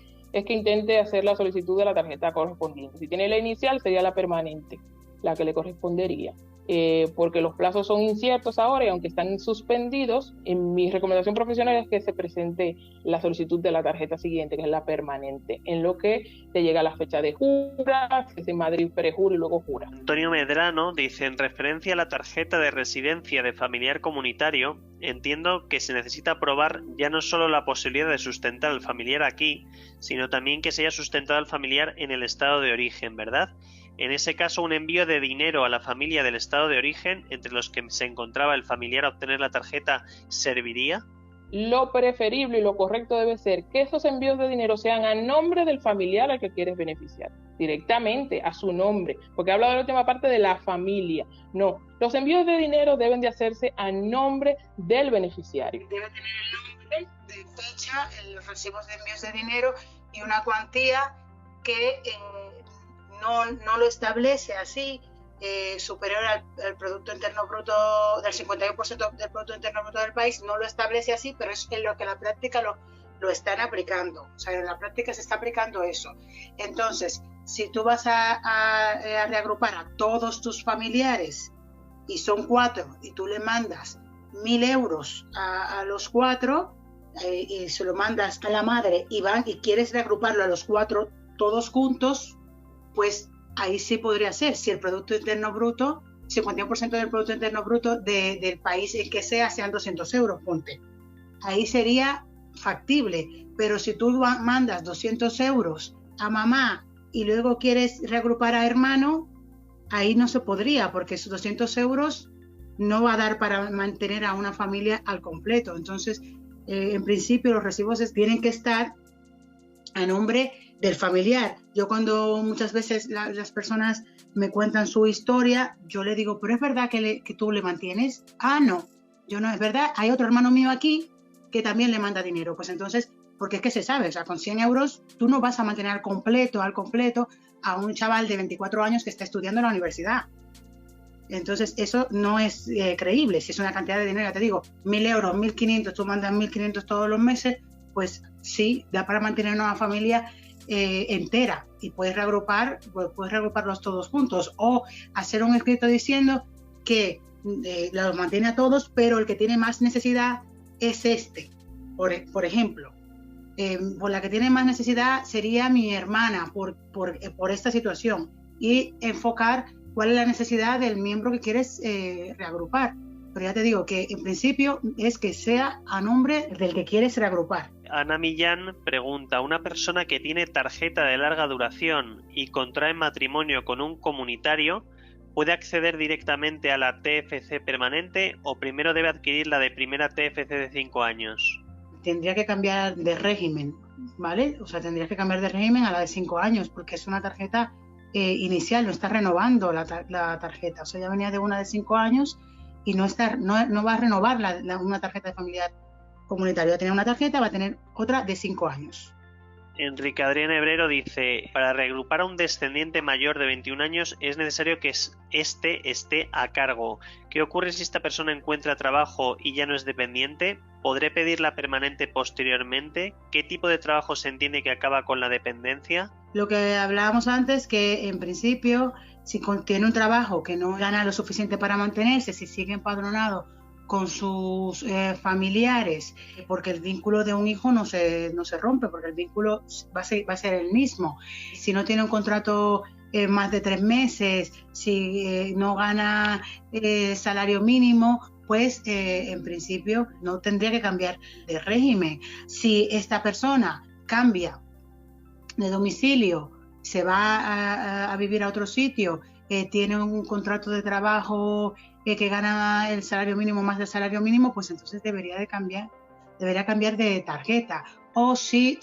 intente hacer la solicitud de la tarjeta correspondiente. Si tiene la inicial, sería la permanente, la que le correspondería. Porque los plazos son inciertos ahora, y aunque están suspendidos, mi recomendación profesional es que se presente la solicitud de la tarjeta siguiente, que es la permanente, en lo que te llega la fecha de jura, que es en Madrid prejura y luego jura. Antonio Medrano dice, en referencia a la tarjeta de residencia de familiar comunitario, entiendo que se necesita probar ya no solo la posibilidad de sustentar al familiar aquí, sino también que se haya sustentado al familiar en el estado de origen, ¿verdad? En ese caso, un envío de dinero a la familia del estado de origen, entre los que se encontraba el familiar a obtener la tarjeta, ¿serviría? lo preferible y lo correcto debe ser que esos envíos de dinero sean a nombre del familiar al que quieres beneficiar, directamente a su nombre, porque he hablado de la última parte de la familia. No, los envíos de dinero deben de hacerse a nombre del beneficiario. Debe tener el nombre, de fecha, los recibos de envíos de dinero y una cuantía que no lo establece así, superior al Producto Interno Bruto, del 51% del Producto Interno Bruto del país, no lo establece así, pero es en lo que en la práctica lo están aplicando. O sea, en la práctica se está aplicando eso. Entonces, si tú vas a reagrupar a todos tus familiares y son 4 y tú le mandas 1.000 euros a los 4 y se lo mandas a la madre y quieres reagruparlo a los 4 todos juntos, pues ahí sí podría ser, si el Producto Interno Bruto, 51% del Producto Interno Bruto del país en que sean 200 euros, ponte. Ahí sería factible, pero si tú mandas 200 euros a mamá y luego quieres reagrupar a hermano, ahí no se podría, porque esos 200 euros no va a dar para mantener a una familia al completo. Entonces, en principio, los recibos tienen que estar a nombre del familiar. Yo cuando muchas veces las personas me cuentan su historia, yo le digo, pero ¿es verdad que tú le mantienes? Ah, no, yo no, es verdad, hay otro hermano mío aquí que también le manda dinero. Pues entonces, porque es que se sabe, o sea, con 100 euros tú no vas a mantener al completo a un chaval de 24 años que está estudiando en la universidad. Entonces, eso no es creíble. Si es una cantidad de dinero, ya te digo, 1.000 euros, 1.500, tú mandas 1.500 todos los meses, pues sí, da para mantener una familia entera y puedes reagruparlos todos juntos o hacer un escrito diciendo que los mantiene a todos, pero el que tiene más necesidad es este. Por ejemplo, por la que tiene más necesidad sería mi hermana por esta situación y enfocar cuál es la necesidad del miembro que quieres reagrupar. Pero ya te digo que en principio es que sea a nombre del que quieres reagrupar. Ana Millán pregunta, ¿una persona que tiene tarjeta de larga duración y contrae matrimonio con un comunitario puede acceder directamente a la TFC permanente o primero debe adquirir la de primera TFC de 5 años? Tendría que cambiar de régimen, ¿vale? O sea, tendría que cambiar de régimen a la de 5 años porque es una tarjeta inicial, no está renovando la tarjeta. O sea, ya venía de una de 5 años y no va a renovar una tarjeta de familiar comunitario. Va a tener una tarjeta, va a tener otra de 5 años. Enrique Adrián Hebrero dice, para reagrupar a un descendiente mayor de 21 años es necesario que éste esté a cargo. ¿Qué ocurre si esta persona encuentra trabajo y ya no es dependiente? ¿Podré pedir la permanente posteriormente? ¿Qué tipo de trabajo se entiende que acaba con la dependencia? Lo que hablábamos antes, que en principio, si tiene un trabajo que no gana lo suficiente para mantenerse, si sigue empadronado con sus familiares, porque el vínculo de un hijo no se rompe, porque el vínculo va a ser el mismo. Si no tiene un contrato más de 3 meses, si no gana salario mínimo, pues en principio no tendría que cambiar de régimen. Si esta persona cambia de domicilio, se va a vivir a otro sitio, tiene un contrato de trabajo que gana el salario mínimo más del salario mínimo, pues entonces debería cambiar de tarjeta. O si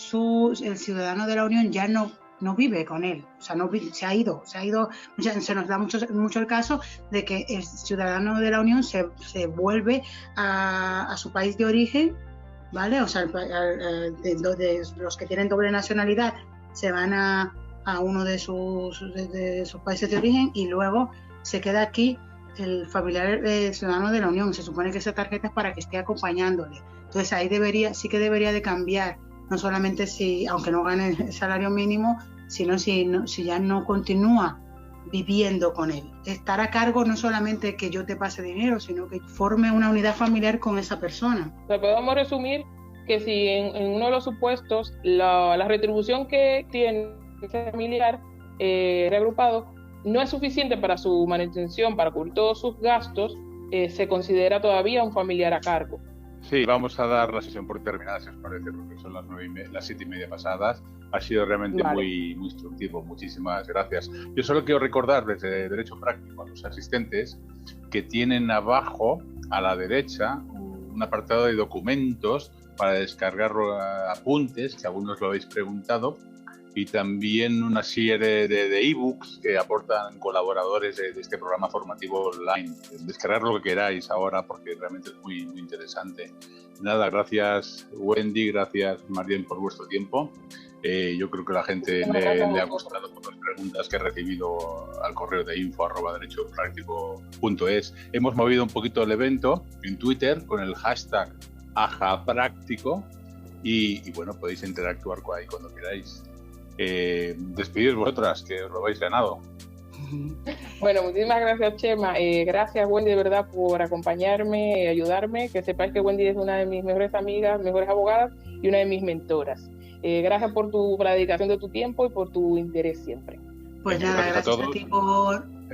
el ciudadano de la Unión ya no vive con él, o sea, se ha ido, se nos da mucho el caso de que el ciudadano de la Unión se vuelve a su país de origen, ¿vale? O sea, los que tienen doble nacionalidad se van a uno de sus países de origen y luego se queda aquí el familiar ciudadano de la Unión. Se supone que esa tarjeta es para que esté acompañándole. Entonces ahí sí que debería de cambiar, no solamente aunque no gane el salario mínimo, sino si ya no continúa viviendo con él. Estar a cargo no solamente que yo te pase dinero, sino que forme una unidad familiar con esa persona. O sea, podemos resumir que si en uno de los supuestos la retribución que tiene ese familiar reagrupado no es suficiente para su manutención, para cubrir todos sus gastos, se considera todavía un familiar a cargo. Sí, vamos a dar la sesión por terminada, si os parece, porque son las 7:30 pasadas. Ha sido realmente muy instructivo. Muchísimas gracias. Yo solo quiero recordar desde Derecho Práctico a los asistentes que tienen abajo, a la derecha, un apartado de documentos para descargar apuntes, que algunos lo habéis preguntado, y también una serie de ebooks que aportan colaboradores de este programa formativo online. Descargar lo que queráis ahora porque realmente es muy, muy interesante. Nada, gracias Wendy, gracias Marien por vuestro tiempo. Yo creo que a la gente le ha gustado por las preguntas que he recibido al correo de info@derechopractico.es. Hemos movido un poquito el evento en Twitter con el hashtag #ajapráctico y bueno, podéis interactuar ahí cuando queráis. Despediros vosotras, que os lo habéis ganado. Bueno, muchísimas gracias, Chema. Gracias, Wendy, de verdad, por acompañarme y ayudarme. Que sepáis que Wendy es una de mis mejores amigas, mejores abogadas y una de mis mentoras. Gracias por la dedicación de tu tiempo y por tu interés siempre. Pues nada, gracias a ti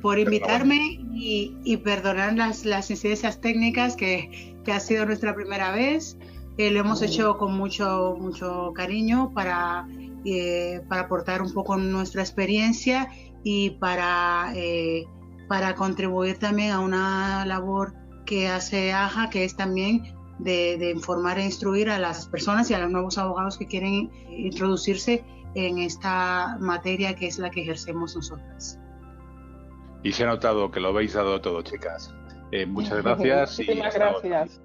por invitarme y perdonar las incidencias técnicas que ha sido nuestra primera vez. Lo hemos hecho con mucho cariño para aportar un poco nuestra experiencia y para contribuir también a una labor que hace AJA, que es también de informar e instruir a las personas y a los nuevos abogados que quieren introducirse en esta materia que es la que ejercemos nosotras. Y se ha notado que lo habéis dado todo, chicas. Muchas gracias. Muchísimas gracias.